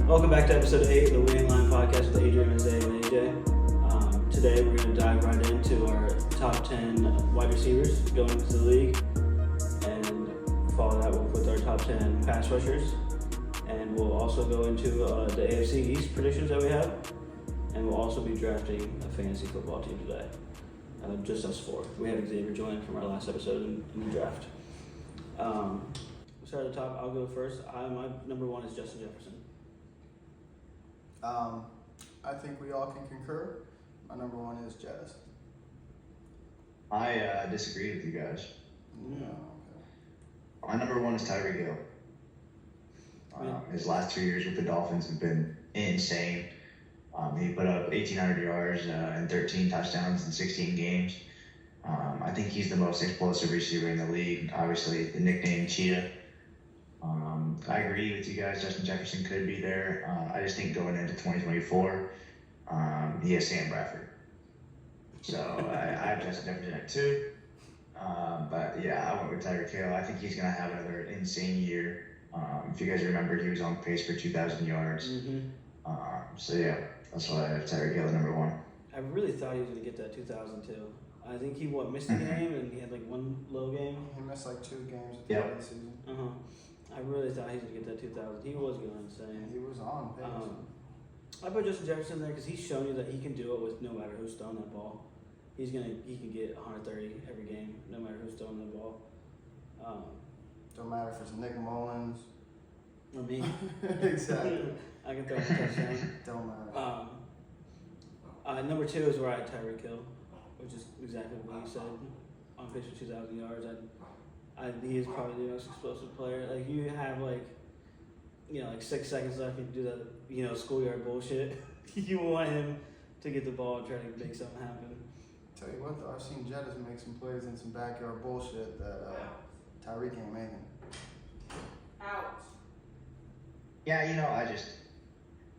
Welcome back to episode 8 of the Lyin podcast with Adrian, Isaiah, and AJ. Today we're going to dive right into our top 10 wide receivers going into the league, and follow that with our top 10 pass rushers. And we'll also go into the AFC East predictions that we have, and we'll also be drafting a fantasy football team today. Just us four. We had Xavier join from our last episode in the draft. We'll start at the top. I'll go first. My number one is Justin Jefferson. I think we all can concur. My number one is Jazz. I disagree with you guys. Okay. My number one is Tyreek Hill. His last 2 years with the Dolphins have been insane. He put up 1,800 yards and 13 touchdowns in 16 games. I think he's the most explosive receiver in the league. Obviously, the nickname Cheetah. I agree with you guys. Justin Jefferson could be there. I just think going into 2024, he has Sam Bradford. So I have Justin Jefferson at 2. But yeah, I went with Tyreek Hill. I think he's going to have another insane year. If you guys remember, he was on pace for 2,000 yards. Mm-hmm. So yeah, that's why I have Tyreek Hill at number one. I really thought he was going to get that 2002. I think he missed a game, and he had like one low game. He missed like 2 games at the end of the season. I really thought he was going to get that 2000. He was going insane. He was on pace. I put Justin Jefferson there because he's shown you that he can do it with no matter who's throwing that ball. He can get 130 every game, no matter who's throwing the ball. Don't matter if it's Nick Mullins. Or me. Exactly. I can throw a touchdown. Don't matter. Number 2 is where I had Tyreek Hill, which is exactly what you said. On pace for 2,000 yards. He is probably the most explosive player. Like, you have like 6 seconds left. You can do that, schoolyard bullshit. You want him to get the ball and try to make something happen. Tell you what, though, I've seen Jettas make some plays in some backyard bullshit that Tyreek ain't making. Out. Yeah,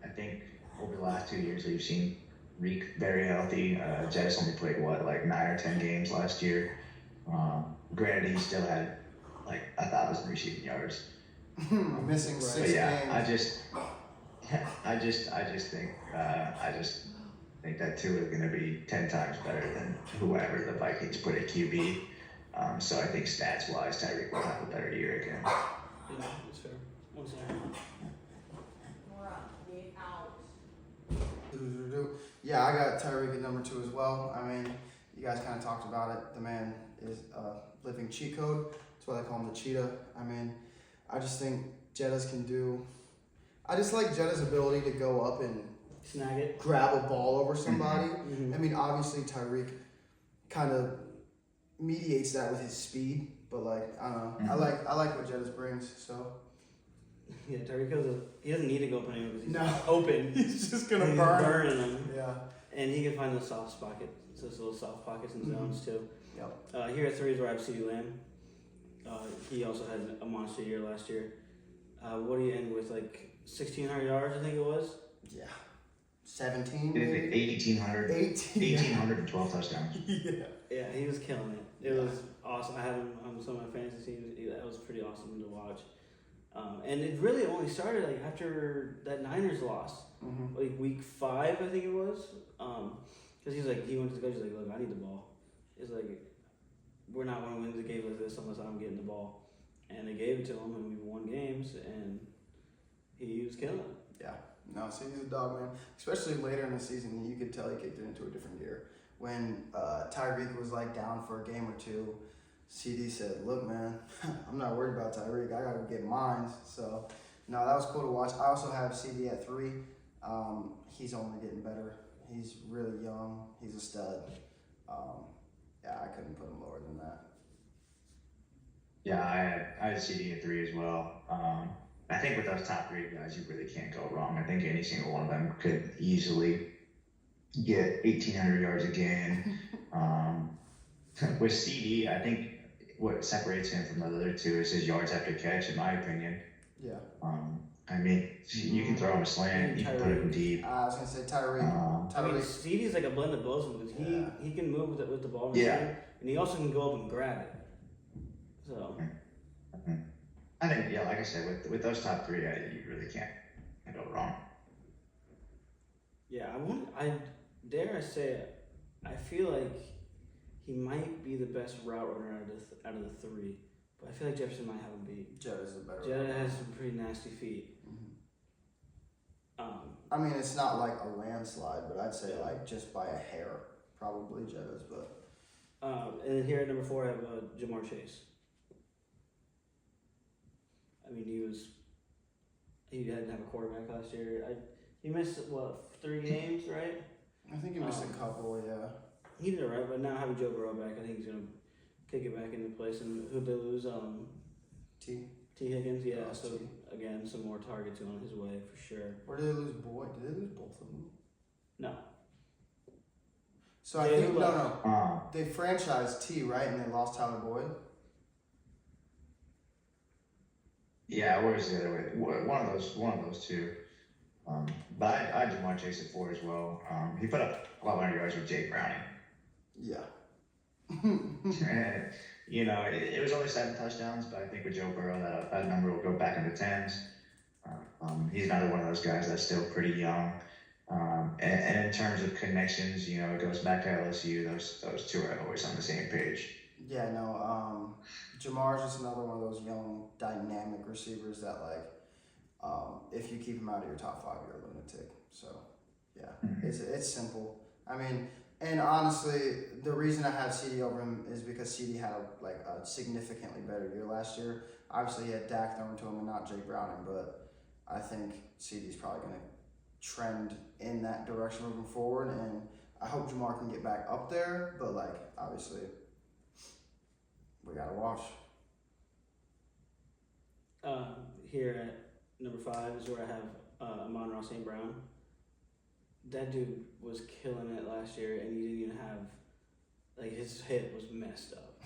I think over the last 2 years that you've seen Reek very healthy. Jettis only played 9 or 10 games last year. Granted, he still had 1,000 receiving yards. Missing 6 but yeah, games. I just think that Tua is going to be 10 times better than whoever the Vikings put at QB. So I think stats-wise, Tyreek will have a better year again. Yeah, that's fair. 1 second. Yeah, I got Tyreek at number 2 as well. I mean, you guys kind of talked about it. The man is a living cheat code. That's why they call him the Cheetah. I mean, I just think Jettas can do. I just like Jettas' ability to go up and Snag it. grab a ball over somebody. Mm-hmm. I mean, obviously Tyreek kind of mediates that with his speed, but I don't know. Mm-hmm. I like what Jettas brings. So Yeah, Tyreek Hill, he doesn't need to go open anywhere because he's No. open. he's just gonna He's burn. burning them. Yeah. And he can find those little soft pockets and zones too. Yep. Here at 3 is where I have CeeDee Lamb. He also had a monster year last year. What do you end with? 1,600 yards, I think it was? Yeah. 17. It was 1,800. 1,812 touchdowns. Yeah. Yeah, he was killing it. It was awesome. I had him on some of my fantasy teams. That was pretty awesome to watch. And it really only started after that Niners loss. Mm-hmm. Week 5, I think it was. Because he went to the coach, he's like, look, I need the ball. It's we're not going to win the game like this unless I'm getting the ball. And they gave it to him, and we won games, and he was killing it. Yeah. No, so he's a dog, man. Especially later in the season, you could tell he kicked it into a different gear. When Tyreek was down for a game or 2, CD said, look, man, I'm not worried about Tyreek. I got to get mine. So, no, that was cool to watch. I also have CD at 3. He's only getting better. He's really young. He's a stud. Yeah, I couldn't put him lower than that. Yeah, I had CD at 3 as well. I think with those top 3 guys, you really can't go wrong. I think any single one of them could easily get 1,800 yards again. With CD, I think what separates him from the other 2 is his yards after catch, in my opinion. Yeah. I mean, you can throw him a slant, you can put him deep. I was going to say Tyreek. I mean, CeeDee's a blend of both of them because he can move with the ball, and he also can go up and grab it. So I think, like I said, with those top 3, you really can't can go wrong. Yeah, I dare I say it, I feel like he might be the best route runner out of the three, but I feel like Jefferson might have him beat. Jett is a better. Jetta has some pretty nasty feet. I mean, it's not like a landslide, but I'd say like just by a hair, probably Jetta's. But and then here at number 4, I have Jamar Chase. I mean, he didn't have a quarterback last year. He missed 3 games, right? I think he missed a couple. Yeah. He did it right, but now having Joe Burrow back, I think he's gonna kick it back into place. And who'd they lose? T. Higgins, yeah. Oh, So T. again, some more targets on his way for sure. Where did they lose Boyd? Did they lose both of them? No, So I They think lost. no. They franchised T, right, and they lost Tyler Boyd. Yeah, or is the other way? One of those two. But I Jamar Chase at 4 as well. He put up 1,200 yards with Jake Browning. Yeah. And, you know, it was only 7 touchdowns, but I think with Joe Burrow, that number will go back into 10s. He's another one of those guys that's still pretty young. And in terms of connections, you know, it goes back to LSU. Those two are always on the same page. Yeah, no. Jamar's just another one of those young, dynamic receivers that, like, if you keep him out of your top 5, you're a lunatic. So, yeah, it's simple. I mean, and honestly, the reason I have CD over him is because CD had a significantly better year last year. Obviously, he had Dak thrown to him and not Jake Browning, but I think CD's probably going to trend in that direction moving forward, and I hope Jamar can get back up there, but, like, obviously, we got to watch. here at number 5 is where I have Amon-Ra St. Brown. That dude was killing it last year, and he didn't even have, like, his hip was messed up.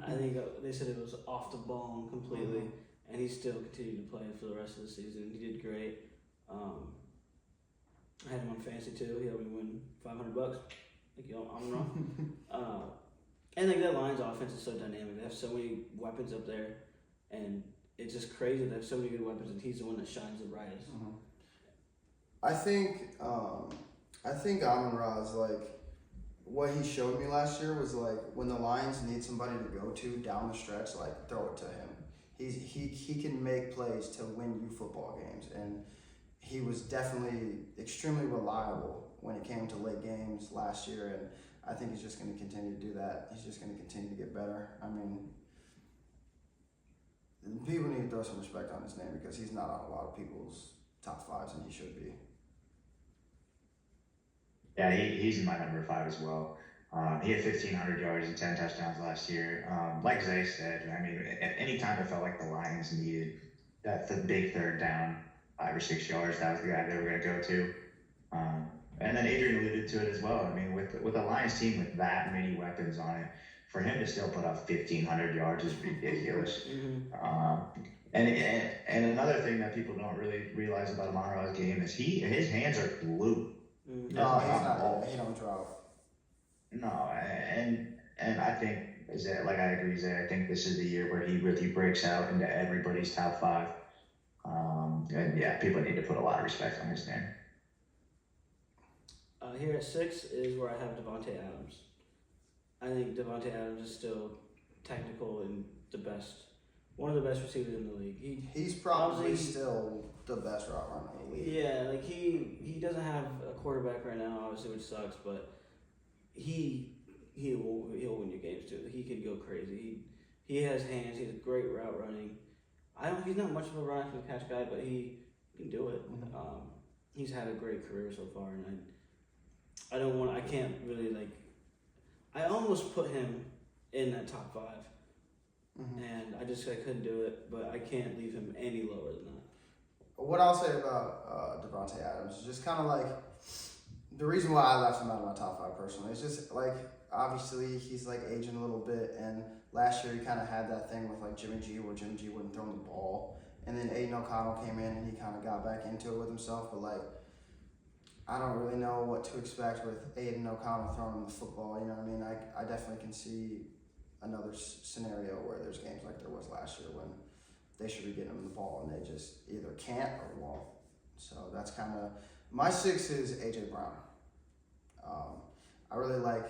I think they said it was off the bone completely, and he still continued to play for the rest of the season. He did great. I had him on fantasy too. He helped me win $500. Thank you, Amon-Ra. And like that Lions offense is so dynamic. They have so many weapons up there, and it's just crazy. They have so many good weapons, and he's the one that shines the brightest. I think Amon-Ra is like, what he showed me last year was like when the Lions need somebody to go to down the stretch, like throw it to him. He can make plays to win you football games, and he was definitely extremely reliable when it came to late games last year, and I think he's just going to continue to do that. He's just going to continue to get better. I mean, people need to throw some respect on his name because he's not on a lot of people's top 5s, and he should be. Yeah, he's in my number 5 as well. He had 1,500 yards and 10 touchdowns last year. Like Zay said, I mean, anytime it felt like the Lions needed the big third down, 5 or 6 yards, that was the guy they were going to go to. And then Adrian alluded to it as well. I mean, with a Lions team with that many weapons on it, for him to still put up 1,500 yards is ridiculous. And another thing that people don't really realize about Amon-Ra's game is his hands are glued. No, he's not. He don't drop. No, and I think like I agree, Zay. I think this is the year where he really breaks out into everybody's top 5. And yeah, people need to put a lot of respect on his name. Here at 6 is where I have Devontae Adams. I think Devontae Adams is still technical and one of the best receivers in the league. He's probably still the best route runner in the league. Yeah, like he doesn't have a quarterback right now, obviously, which sucks, but he'll win you games too. He can go crazy. He has hands. He has great route running. He's not much of a run after the catch guy, but he can do it. He's had a great career so far, and I can't really like. I almost put him in that top 5, and I couldn't do it, but I can't leave him any lower than that. What I'll say about Devontae Adams is just kind of like the reason why I left him out of my top 5 personally. It's just like obviously he's like aging a little bit, and last year he kind of had that thing with like Jimmy G where Jimmy G wouldn't throw him the ball, and then Aiden O'Connell came in and he kind of got back into it with himself, but like I don't really know what to expect with Aiden O'Connell throwing him the football. You know what I mean? I definitely can see another scenario where there's games like there was last year when they should be getting him the ball and they just either can't or won't. So that's kind of my 6 is AJ Brown. I really like.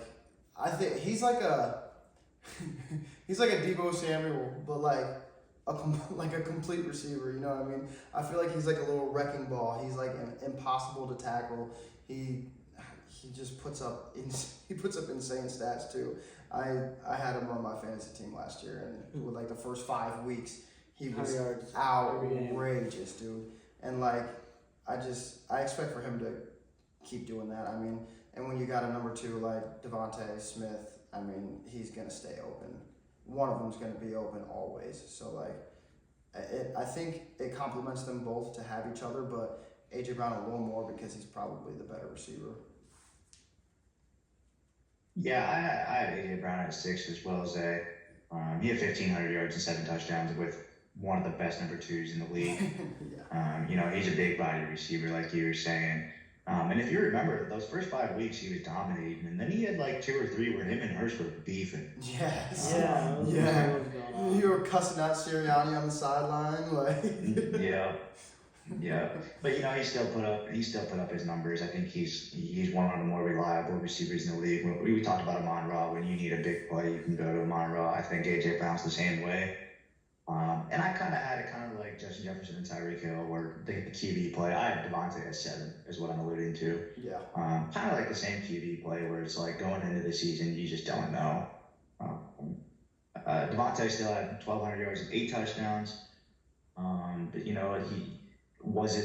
I think he's like a he's like a Debo Samuel, but like like a complete receiver. You know what I mean? I feel like he's like a little wrecking ball. He's like impossible to tackle. He just puts up insane stats too. I had him on my fantasy team last year, and with like the first 5 weeks, he was outrageous, dude. And like, I expect for him to keep doing that. I mean, and when you got a number 2 like Devontae Smith, I mean, he's gonna stay open. One of them's gonna be open always. So like, I think it complements them both to have each other, but AJ Brown a little more because he's probably the better receiver. Yeah, I have AJ Brown at 6 as well as a. He had 1,500 yards and 7 touchdowns with one of the best number 2s in the league. Yeah. He's a big body receiver, like you were saying. And if you remember, those first 5 weeks he was dominating, and then he had like 2 or 3 where him and Hurst were beefing. Yes. Yeah. You were cussing out Sirianni on the sideline, like. Yeah. But he still put up his numbers. I think he's one of the more reliable receivers in the league. We talked about Amon-Ra. When you need a big play, you can go to Amon-Ra. I think AJ Brown's the same way. And I kind of had it kind of like Justin Jefferson and Tyreek Hill, where the QB play. I have Devontae at 7, is what I'm alluding to. Yeah. Kind of like the same QB play, where it's like going into the season, you just don't know. Devontae still had 1,200 yards and 8 touchdowns. But was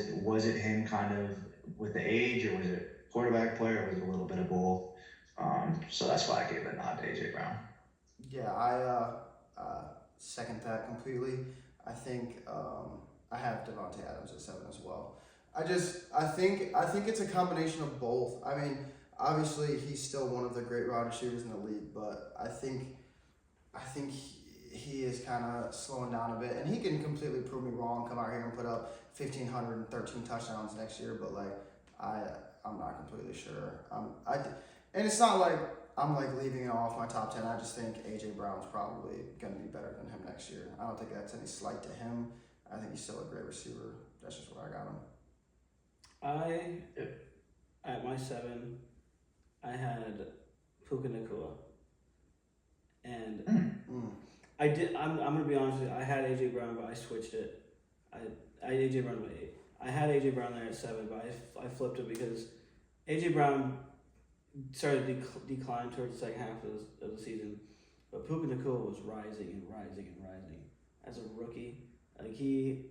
it him kind of with the age, or was it quarterback play, or was it a little bit of both? So that's why I gave the nod to AJ Brown. Yeah, I second that completely. I think I have Devontae Adams at 7 as well. I think it's a combination of both. I mean, obviously he's still one of the great wide receivers in the league, but I think he is kind of slowing down a bit, and he can completely prove me wrong. Come out here and put up 1,513 touchdowns next year, but like I'm not completely sure. And it's not like I'm like leaving it off my top 10. I just think AJ Brown's probably going to be better than him next year. I don't think that's any slight to him. I think he's still a great receiver. That's just where I got him. At my 7, I had Puka Nacua. And I'm gonna be honest with you, I had AJ Brown, but I switched it. I had AJ Brown by 8. I had AJ Brown there at 7, but I flipped it because AJ Brown started to decline towards the second half of the season, but Puka Nacua was rising and rising and rising as a rookie. Like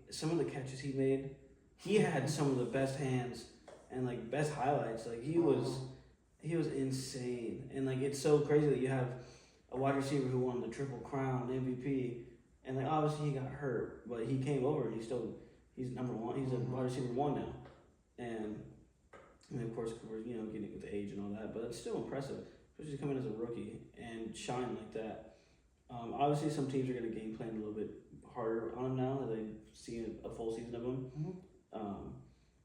some of the catches he made, he had some of the best hands and like best highlights. Like he was insane, and like it's so crazy that you have a wide receiver who won the Triple Crown MVP, and like obviously he got hurt, but he came over and he's number 1. He's a wide receiver 1 now, and of course we're getting with age and all that, but it's still impressive, especially to come in as a rookie and shine like that. Obviously some teams are going to game plan a little bit harder on him now that they've seen a full season of him.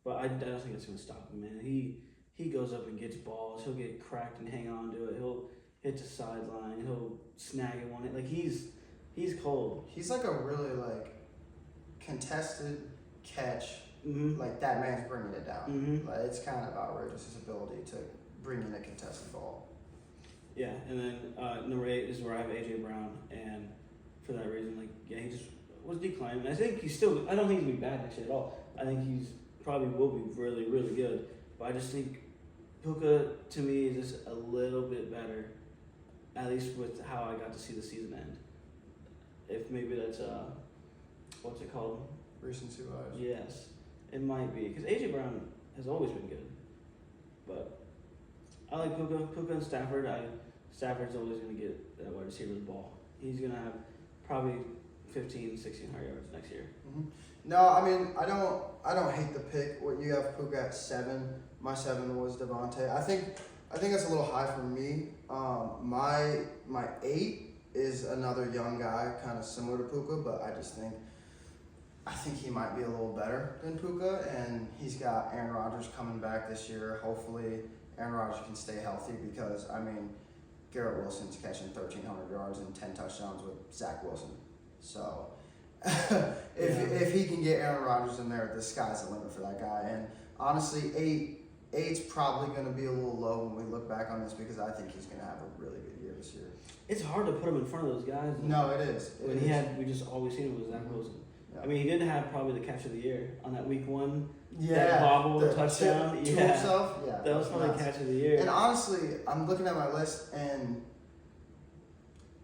But I don't think it's going to stop him, man. He goes up and gets balls. He'll get cracked and hang on to it. He'll hit the sideline. He'll snag it one. Like he's cold. He's like a really like contested catch. Like that man's bringing it down. Like it's kind of outrageous, his ability to bring in a contested ball. Yeah, and then number 8 is where I have AJ Brown, and for that reason, like he just was declining. I think I don't think he's gonna be bad next year at all. I think he's probably will be really, really good. But I just think Puka to me is just a little bit better, at least with how I got to see the season end. If maybe that's what's it called? Recency bias. Yes, it might be, because AJ Brown has always been good, but I like Puka and Stafford. Stafford's always going to get that wide receiver the ball. He's going to have probably 1,500-1,600 yards next year. No, I mean I don't hate the pick. What you have Puka at 7. My 7 was Devontae. I think that's a little high for me. My 8 is another young guy, kind of similar to Puka, but I think he might be a little better than Puka, and he's got Aaron Rodgers coming back this year. Hopefully Aaron Rodgers can stay healthy, because I mean Garrett Wilson's catching 1,300 yards and 10 touchdowns with Zach Wilson. So if he can get Aaron Rodgers in there, the sky's the limit for that guy. And honestly, eight's probably going to be a little low when we look back on this because I think he's going to have a really good year this year. It's hard to put him in front of those guys. No, it is. We just always seen him with Zach Wilson. Yeah. I mean, he did have probably the catch of the year on that week 1. Yeah, that bobble the touchdown. To himself. Yeah, that was probably the catch of the year. And honestly, I'm looking at my list, and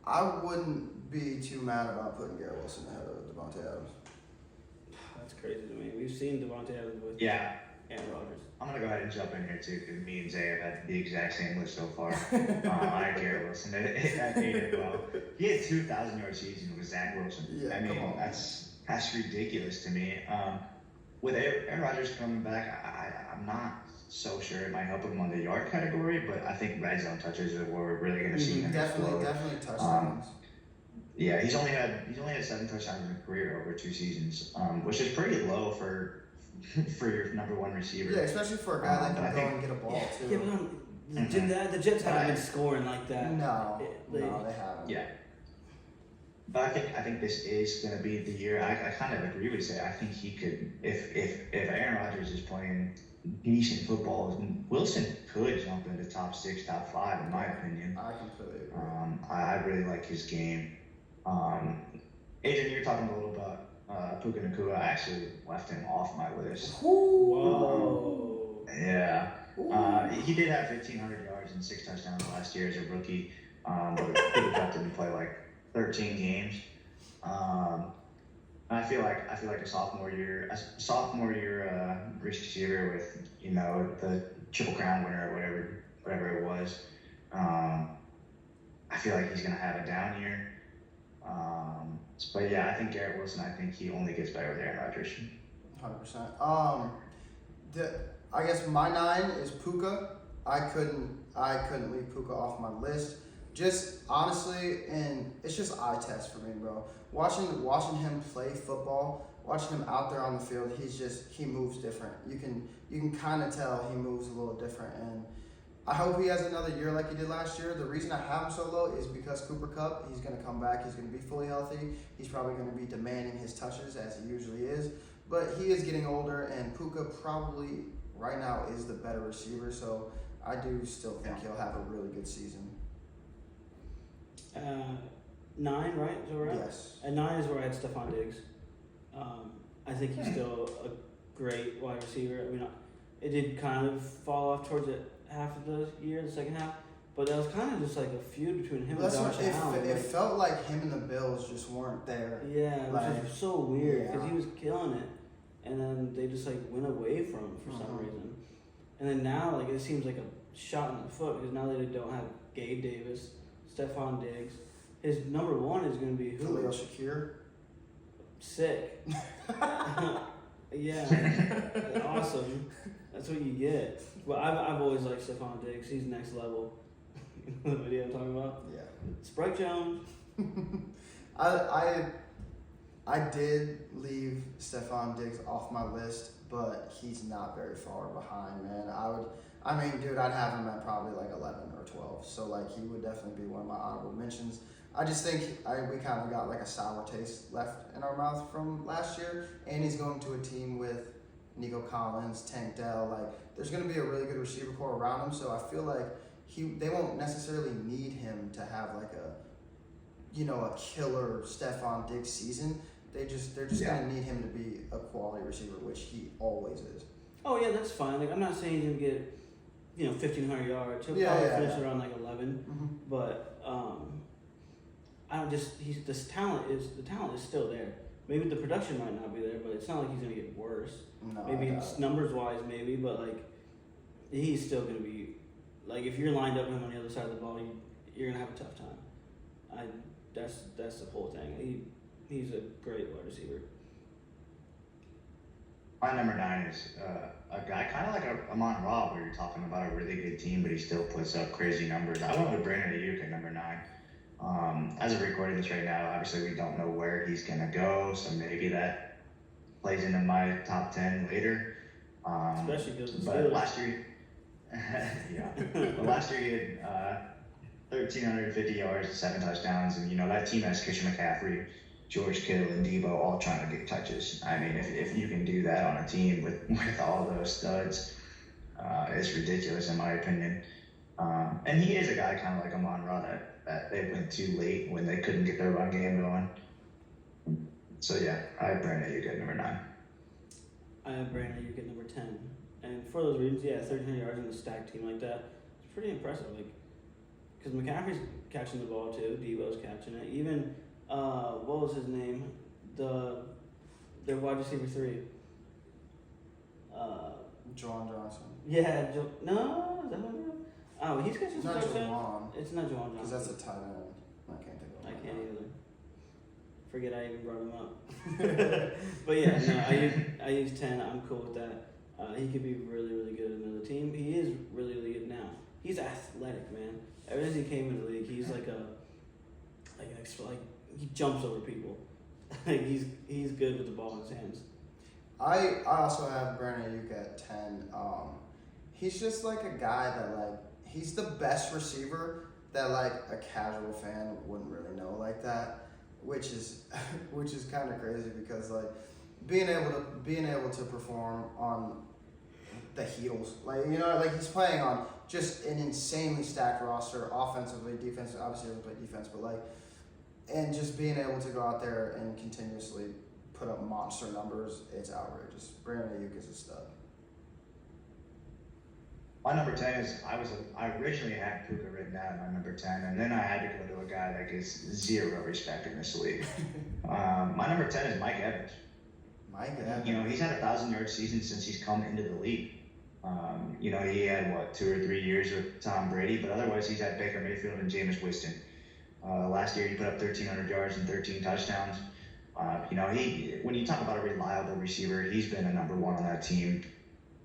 I wouldn't be too mad about putting Garrett Wilson ahead of Devontae Adams. That's crazy to me. We've seen Devontae Adams with Aaron Rodgers. I'm going to go ahead and jump in here, too, because me and Zay have had the exact same list so far. I had Garrett Wilson at 8 as well. He had 2,000-yard season with Zach Wilson. Yeah, I mean, that's ridiculous to me. With Aaron Rodgers coming back, I'm not so sure it might help him on the yard category, but I think red zone touches are where we're really going to see him explode. Definitely touchdowns. Yeah, he's only had 7 touchdowns in his career over 2 seasons, which is pretty low for your number 1 receiver. Yeah, especially for a guy that can go and get a ball too. Yeah, but the Jets haven't been scoring like that. No, they haven't. Yeah. But I think this is going to be the year. I kind of agree with Zay. I think he could, if Aaron Rodgers is playing decent football, Wilson could jump into top 6, top 5, in my opinion. I completely agree. I really like his game. Adrian, you're talking a little about Puka Nacua. I actually left him off my list. Whoa. Yeah. He did have 1,500 yards and 6 touchdowns last year as a rookie. But Puka didn't play like 13 games. I feel like a sophomore year receiver with the Triple Crown winner or whatever it was. I feel like he's gonna have a down year. But yeah, I think Garrett Wilson. I think he only gets better with Aaron Rodgers. 100%. I guess my 9 is Puka. I couldn't leave Puka off my list. Just honestly, and it's just eye test for me, bro. Watching him play football, watching him out there on the field, he moves different. You can kind of tell he moves a little different, and I hope he has another year like he did last year. The reason I have him so low is because Cooper Kupp, he's going to come back. He's going to be fully healthy. He's probably going to be demanding his touches as he usually is, but he is getting older, and Puka probably right now is the better receiver. So I do still think he'll have a really good season. 9, right? Is that right? Yes. At 9 is where I had Stephon Diggs. I think he's still a great wide receiver. I mean, it did kind of fall off towards the half of the year, the second half, but that was kind of just like a feud between him and Josh Allen. It felt like him and the Bills just weren't there. Yeah, which was so weird because Yeah. he was killing it, and then they just like went away from him for some reason. And then now, like, it seems like a shot in the foot because now they don't have Gabe Davis, Stephon Diggs. His number 1 is going to be who? Khalil Shakir. Sick. Yeah, awesome. That's what you get. Well, I've always liked Stephon Diggs. He's next level. You know the video I'm talking about? Yeah. Sprite Jones. I did leave Stephon Diggs off my list, but he's not very far behind, man. I'd have him at probably like 11 or 12. So like he would definitely be one of my honorable mentions. I just think we kind of got like a sour taste left in our mouth from last year, and he's going to a team with Nico Collins, Tank Dell. Like there's going to be a really good receiver core around him, so I feel like they won't necessarily need him to have like a killer Stephon Diggs season. They're just going to need him to be a quality receiver, which he always is. Oh yeah, that's fine. Like I'm not saying he's gonna get 1,500 yards. He'll probably finish around like 11, but the talent is still there. Maybe the production might not be there, but it's not like he's gonna get worse. No, maybe it's numbers wise, maybe, but like he's still gonna be like if you're lined up with him on the other side of the ball, you're gonna have a tough time. That's the whole thing. He's a great wide receiver. My number 9 is a guy kind of like Amon Ra, where you're talking about a really good team, but he still puts up crazy numbers. I went with Brandon Ayuk at number 9. As of recording this right now, obviously we don't know where he's going to go, so maybe that plays into my top 10 later. Especially because it's but last year, last year he had 1,350 yards, 7 touchdowns, and that team has Christian McCaffrey. George Kittle and Debo all trying to get touches. I mean, if you can do that on a team with all those studs, it's ridiculous in my opinion. And he is a guy kind of like Amon-Ra that they went too late when they couldn't get their run game going. So yeah, I have Brandon Ayuk at number 9. I have Brandon Ayuk at number 10. And for those reasons, yeah, 1,300 yards in a stacked team like that, it's pretty impressive. Like, because McCaffrey's catching the ball too, Debo's catching it. Even, what was his name? Their wide receiver 3. Juwan Johnson. Yeah, no, is that what it is? Oh, he's catching It's some not touchdowns. Juwan, It's not Juwan because Johnson. that's a tight end. I can't think of it. I can't either. Forget I even brought him up. But yeah, no, I use 10. I'm cool with that. He could be really, really good in another team. He is really, really good now. He's athletic, man. Ever since he came into the league, he's like he jumps over people. Like he's good with the ball in his hands. I also have Brandon Ayuk at 10. He's just like a guy that like he's the best receiver that like a casual fan wouldn't really know like that, which is kind of crazy because like being able to perform on the heels, like like he's playing on just an insanely stacked roster, offensively, defensively. Obviously, he doesn't play defense, but like, and just being able to go out there and continuously put up monster numbers, it's outrageous. Brandon Ayuk is a stud. My number 10 is I originally had Puka written down at my number 10, and then I had to go to a guy that gets zero respect in this league. My number 10 is Mike Evans. Mike Evans. He's had a 1,000-yard season since he's come into the league. He had 2 or 3 years with Tom Brady, but otherwise he's had Baker Mayfield and Jameis Winston. Last year he put up 1,300 yards and 13 touchdowns. When you talk about a reliable receiver, he's been a number 1 on that team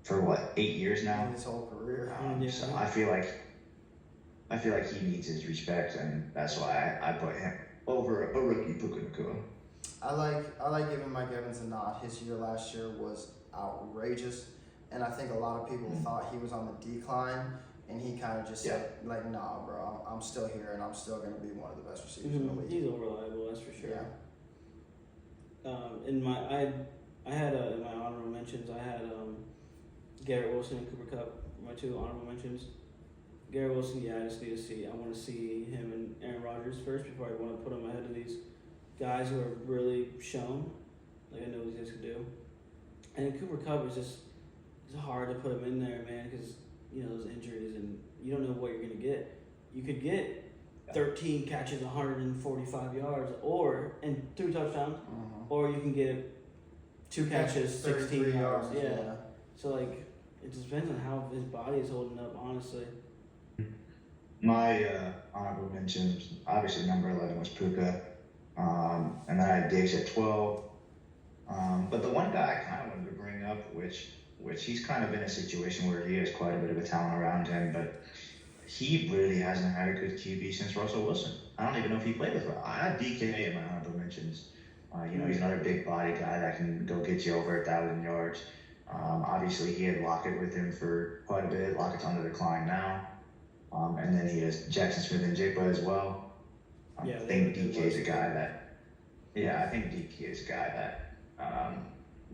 for 8 years now. His whole career. So I feel like he needs his respect, and that's why I put him over a rookie Puka Nacua. I like giving Mike Evans a nod. His year last year was outrageous, and I think a lot of people thought he was on the decline, and he kind of just said like, "Nah, bro, I'm still here, and I'm still going to be one of the best receivers in the league." He's reliable, that's for sure. Yeah. In my honorable mentions, I had Garrett Wilson and Cooper Kupp, my 2 honorable mentions. Garrett Wilson, yeah, I just need to see. I want to see him and Aaron Rodgers first before I want to put him ahead of these guys who are really shown. Like I know what these guys can do. And then Cooper Kupp is just it's hard to put him in there, man, because those injuries and you don't know what you're gonna get. You could get 13 catches, 145 yards, and 3 touchdowns, or you can get 2 catches, 16 yards. Yeah. So like, it just depends on how his body is holding up, honestly. My honorable mentions, obviously number 11 was Puka, and then I had Diggs at 12. But the one guy I kind of wanted to bring up, which he's kind of in a situation where he has quite a bit of a talent around him, but he really hasn't had a good QB since Russell Wilson. I don't even know if he played with him. I had DK in my honorable mentions. He's another big body guy that can go get you over 1,000 yards. Obviously, he had Lockett with him for quite a bit. Lockett's on the decline now. And then he has Jackson Smith and Jigba as well. I think DK is a guy that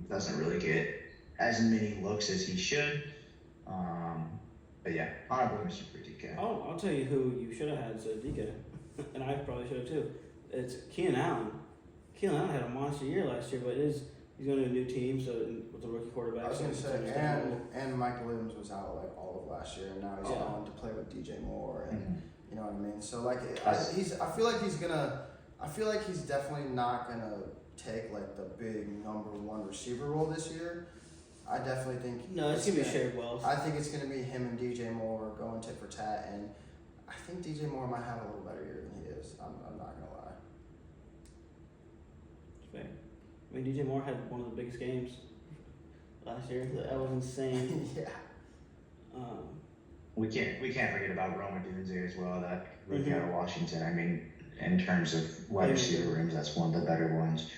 doesn't really get as many looks as he should. But yeah, honorable mention for DK. I'll tell you who you should have had instead of DK, and I probably should have too. It's Keenan Allen. Keenan Allen had a monster year last year, but he's going to a new team, so with the rookie quarterback. I was going to so say, it's understandable. and Mike Williams was out like all of last year, and now he's going to play with DJ Moore, and you know what I mean. So like, I feel like he's definitely not gonna take like the big number 1 receiver role this year. I definitely think it's gonna be shared well. I think it's gonna be him and DJ Moore going tit for tat, and I think DJ Moore might have a little better year than he is. I'm not gonna lie. Fair. I mean, DJ Moore had one of the biggest games last year. That was insane. Yeah. We can't forget about Roma Dunze as well. That rookie out of Washington. I mean, in terms of wide receiver rooms, that's one of the better ones.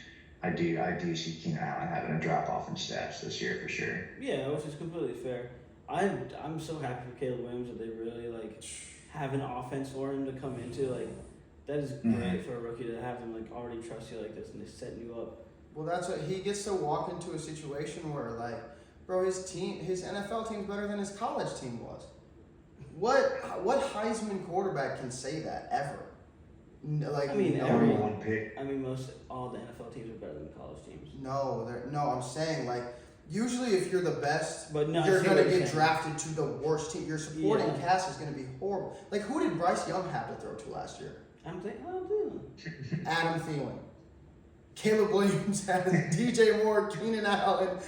I do see Keenan Allen having a drop off in stats this year for sure. Yeah, which is completely fair. I'm so happy for Caleb Williams that they really like have an offense for him to come into. Like That is great for a rookie to have them like already trust you like this and they're setting you up. Well, that's what he gets to walk into a situation where, like, bro, his NFL team's better than his college team was. What Heisman quarterback can say that ever? Like, I mean, Number one pick. I mean, all the NFL teams are better than college teams. No, I'm saying, like, usually if you're the best, But no, you're I see going to what you're get saying. drafted to the worst team. Your supporting Yeah. cast is going to be horrible. Like, who did Bryce Young have to throw to last year? I'm thinking. Adam Thielen. Caleb Williams had DJ Moore, Keenan Allen,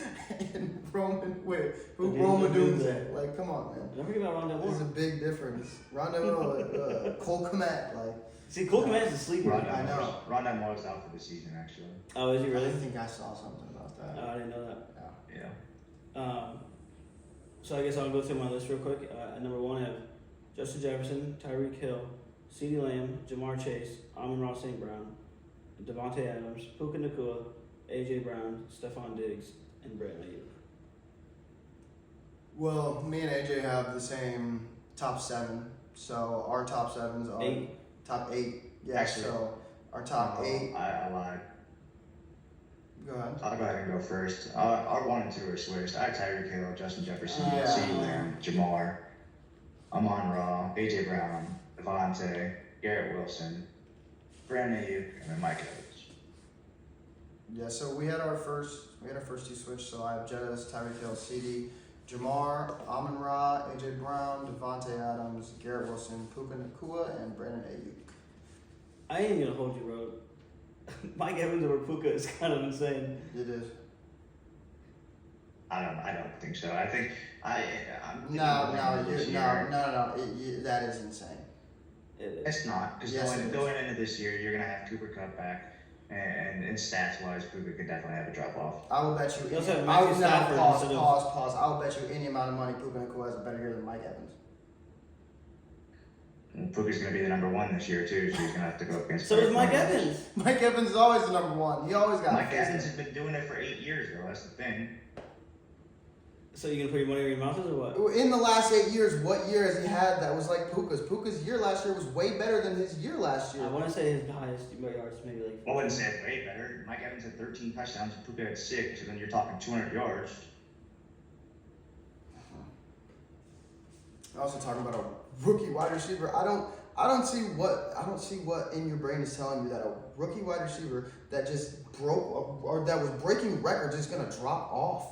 and Roman Dunze. Like, come on, man. Don't forget about Rondell There's a Moore. big difference. Cole Kmet, like. See, Cole Kmet is a sleeper. I know. Rondell Moore's out for the season, actually. Oh, is he really? I think I saw something about that. Oh, I didn't know that. Yeah. So I guess I'll go through my list real quick. At number 1, I have Justin Jefferson, Tyreek Hill, CeeDee Lamb, Jamar Chase, Amon-Ra St. Brown, Devontae Adams, Puka Nacua, A.J. Brown, Stephon Diggs, and Brandon Ayuk. Well, me and AJ have the same top 7. So our top 7s are 8. top 8. Yeah, Actually, so our top 8. I lied. Go ahead. I'll go ahead and go first. Our 1 and 2 are switched. I have Tyreek Hill, Justin Jefferson, Yeah. CeeDee Lamb, Jamar, Amon-Ra, A.J. Brown, Devontae, Garrett Wilson, Brandon Ayuk, and then Mike Evans. Yeah, so we had our first 2 switch. So I have Jettis, Tyreek Hill, CD, Jamar, Amon-Ra, AJ Brown, Devontae Adams, Garrett Wilson, Puka Nacua, and Brandon Ayuk. I ain't gonna hold you, bro. Mike Evans over Puka is kind of insane. It is. I don't think so. I think I'm No, this year. that is insane. It is. It's not, because Yes, it is. going into this year, you're gonna have Cooper Kupp back, and stats wise, Cooper could definitely have a drop off. I will bet you. You also have I Matthew will now Stafford instead of- pause. I will bet you any amount of money Puka Nacua has a better year than Mike Evans. And Puka's gonna be the number 1 this year too, so he's gonna have to go up against. So is Mike Mahomes. Evans. Mike Evans is always the number 1. He always got. Mike Evans has been doing it for 8 years, though. That's the thing. So you gonna put your money where your mouth is or what? In the last 8 years, what year has he had that was like Puka's? Puka's year last year was way better than his year last year. I want to say his highest yards maybe like. I wouldn't say it's way better. Mike Evans had 13 touchdowns, and Puka had 6, so then you're talking 200 yards. We're also talking about a rookie wide receiver. I don't see what in your brain is telling you that a rookie wide receiver that just broke or that was breaking records is gonna drop off.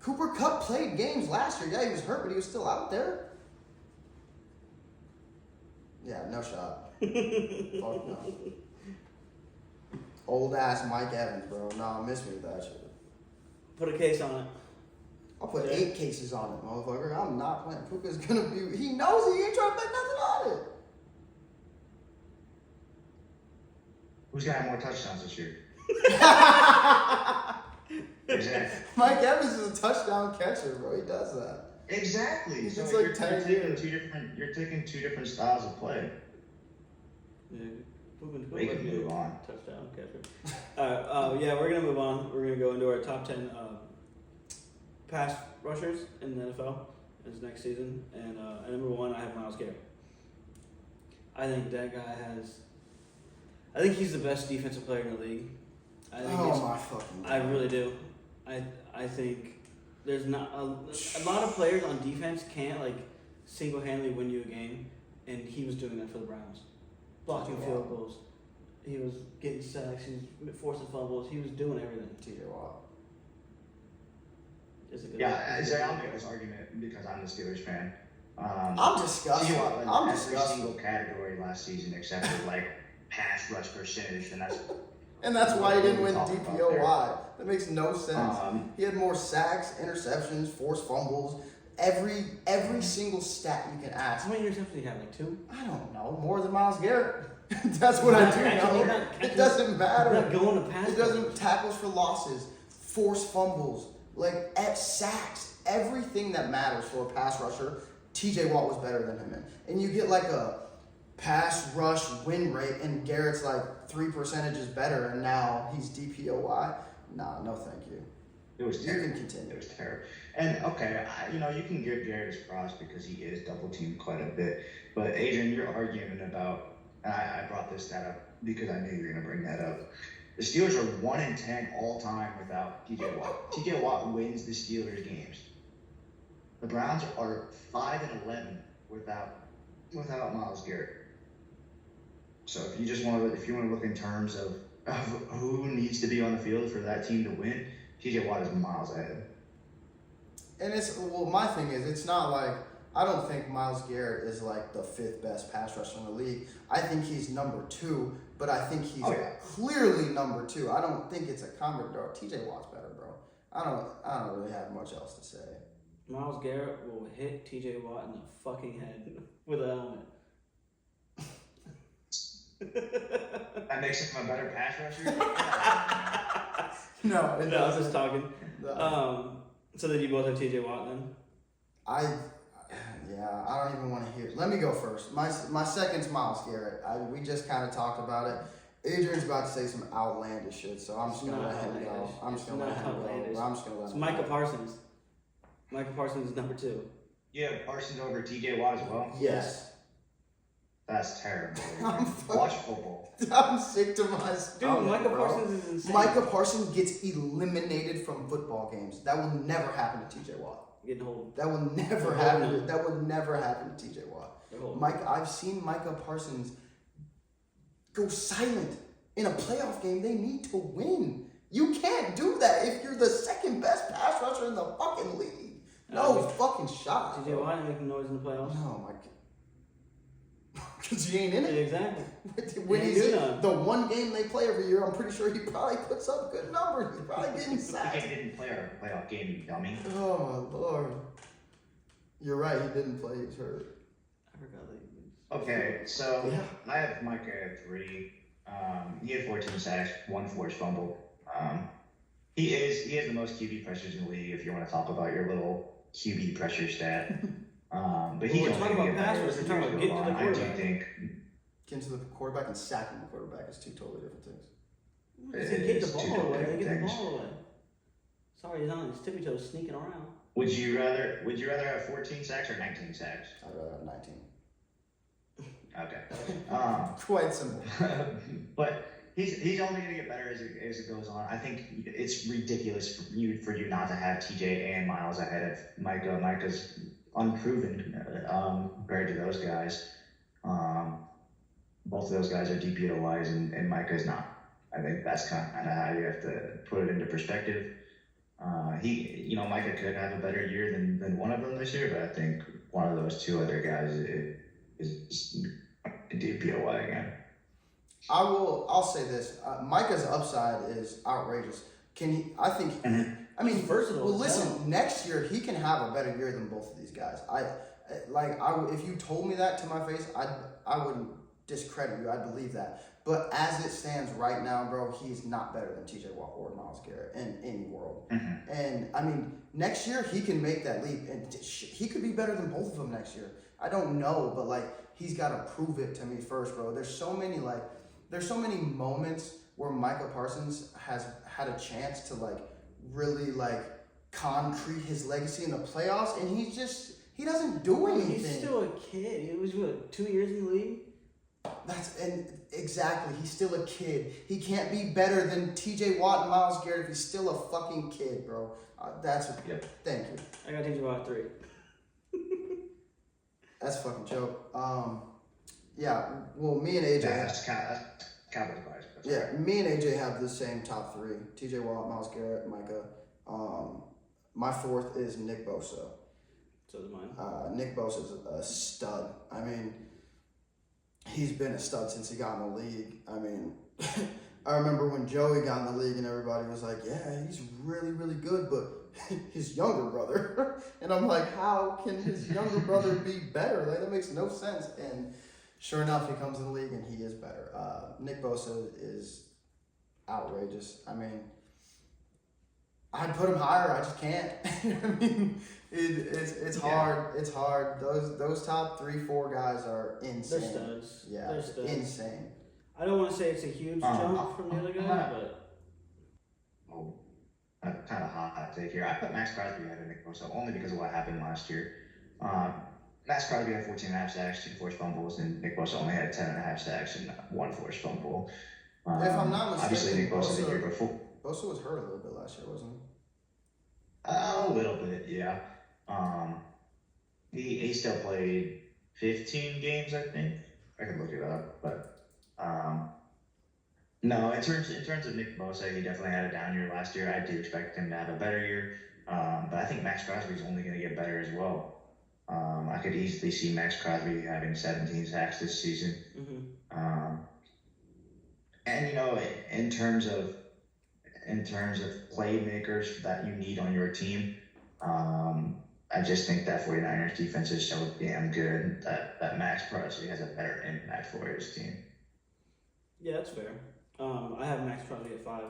Cooper Kupp played games last year. Yeah, he was hurt, but he was still out there. Yeah, no shot. Fuck no. Old ass Mike Evans, bro. Nah, miss me with that shit. Put a case on it. I'll put 8 cases on it, motherfucker. I'm not playing. Puka's gonna be. He knows he ain't trying to bet nothing on it. Who's gonna have more touchdowns this year? Exactly. Mike Evans is a touchdown catcher, bro. He does that. Exactly. It's So like you're 10 taking years. You're taking 2 different styles of play. Yeah. We can move on. Touchdown catcher. Yeah, we're gonna move on. We're gonna go into our top 10 pass rushers in the NFL this next season, and at number 1 I have Myles Garrett. I think that guy has. I think he's the best defensive player in the league. I think My fucking. I really do. I think there's not a lot of players on defense can't like single-handedly win you a game, and he was doing that for the Browns, blocking field goals. He was getting sacks. He was forcing fumbles. He was doing everything. TJ Watt. It's a good. Yeah, I'll make this argument because I'm the Steelers fan. I'm disgusted. He won I'm every disgusted. single category last season except for like pass rush percentage, and And that's why he didn't what win we're talking about DPOY. That makes no sense. Um, He had more sacks, interceptions, forced fumbles, every single stat you can ask. How many interceptions did he have? Like 2? I don't know, more than Myles Garrett. That's what I do Actually, know. not- It doesn't We're not matter. going to pass. It doesn't tackles for losses, forced fumbles, like at sacks, everything that matters for a pass rusher. TJ Watt was better than him in. And you get like a pass rush win rate, and Garrett's like 3 percentages better, and now he's DPOY. Nah, no, thank you. it was You terrible. can continue. It was terrible. And okay, you can give Garrett his props because he is double teamed quite a bit. But Adrian, your argument about and I brought this stat up because I knew you were going to bring that up. The Steelers are 1-10 all time without TJ Watt. TJ Watt wins the Steelers games. The Browns are 5-11 without Myles Garrett. So if you want to look in terms of who needs to be on the field for that team to win, TJ Watt is miles ahead. And my thing is, it's not like, I don't think Myles Garrett is like the 5th best pass rusher in the league. I think he's number 2, but I think he's clearly number 2. I don't think it's a comment. TJ Watt's better, bro. I don't really have much else to say. Myles Garrett will hit TJ Watt in the fucking head with a helmet. That makes him a better pass rusher? No, it No, I was doesn't. just talking. No. So then you both have TJ Watt then? I don't even want to hear. Let me go first. My second's Myles Garrett. We just kind of talked about it. Adrian's about to say some outlandish shit, so I'm just gonna let him go. It's Micah Parsons. Micah Parsons is number 2. Yeah, Parsons over TJ Watt as well? Yes. That's terrible. Watch football. I'm sick to my stomach, Dude, Micah bro. Parsons is insane. Micah Parsons gets eliminated from football games. That will never happen to TJ Watt. Getting hold. That will never happen. That will never happen to TJ Watt. Mike, I've seen Micah Parsons go silent in a playoff game. They need to win. You can't do that if you're the 2nd best pass rusher in the fucking league. No fucking shot. TJ Watt ain't making noise in the playoffs. No, my. Because he ain't in it. Exactly. When he's in the one game they play every year, I'm pretty sure he probably puts up good numbers. He's probably getting sacked. He didn't play our playoff game, you dummy. Oh, my Lord. You're right, he didn't play. He's hurt. I forgot that. Okay, so I have Micah at 3. He had 14 sacks, 1 forced fumble. He has the most QB pressures in the league if you want to talk about your little QB pressure stat. But he's we're talking about pass rush. We're talking about getting to the quarterback. I do think Getting to the quarterback and sacking the quarterback is 2 totally different things. They get the ball away. They get the ball away. Sorry, he's on his tippy toes sneaking around. Would you rather have 14 sacks or 19 sacks? I'd rather have 19. Okay. Quite simple. But he's only going to get better as it goes on. I think it's ridiculous for you not to have TJ and Myles ahead of Micah. Micah's unproven compared to those guys. Both of those guys are DPOYs and Micah's not. I think that's kind of how you have to put it into perspective. Micah could have a better year than one of them this year, but I think one of those 2 other guys is DPOY again. I'll say this. Micah's upside is outrageous. I mean, versatile. Well, listen, next year he can have a better year than both of these guys. If you told me that to my face, I wouldn't discredit you. I believe that. But as it stands right now, bro, he's not better than TJ Watt or Myles Garrett in any world. Mm-hmm. And I mean, next year he can make that leap, and he could be better than both of them next year. I don't know, but he's got to prove it to me first, bro. There's so many moments where Micah Parsons has had a chance to really concrete his legacy in the playoffs, and he doesn't do anything. He's still a kid. He was 2 years in the league. Exactly. He's still a kid. He can't be better than TJ Watt and Myles Garrett if he's still a fucking kid, bro. Thank you. I got TJ Watt 3. That's a fucking joke. Well, me and AJ. That's Cowboys bias. Yeah, me and AJ have the same top 3: TJ Watt, Myles Garrett, Micah. My 4th is Nick Bosa. So is mine. Nick Bosa is a stud. I mean, he's been a stud since he got in the league. I mean, I remember when Joey got in the league and everybody was like, yeah, he's really, really good, but his younger brother. And I'm like, how can his younger brother be better? That makes no sense. And sure enough, he comes in the league and he is better. Nick Bosa is outrageous. I mean, I'd put him higher. I just can't. I mean, it's hard. It's hard. Those top 3-4 guys are insane. They're studs. Yeah, They're studs. insane. I don't want to say it's a huge jump from the other guy, but kind of hot take here. I put Max Crosby ahead of Nick Bosa only because of what happened last year. Max Crosby had 14.5 sacks, 2 forced fumbles, and Nick Bosa only had 10.5 sacks and 1 forced fumble. If I'm not mistaken, Obviously Nick Bosa the year before. Bosa was hurt a little bit last year, wasn't he? A little bit, yeah. He still played 15 games, I think. I can look it up, but no. In terms of Nick Bosa, he definitely had a down year last year. I do expect him to have a better year, but I think Max Crosby is only going to get better as well. I could easily see Max Crosby having 17 sacks this season. Mm-hmm. And you know, in terms of playmakers that you need on your team, I just think that 49ers defense is so damn good that Max Crosby has a better impact for his team. Yeah, that's fair. I have Max Crosby at 5.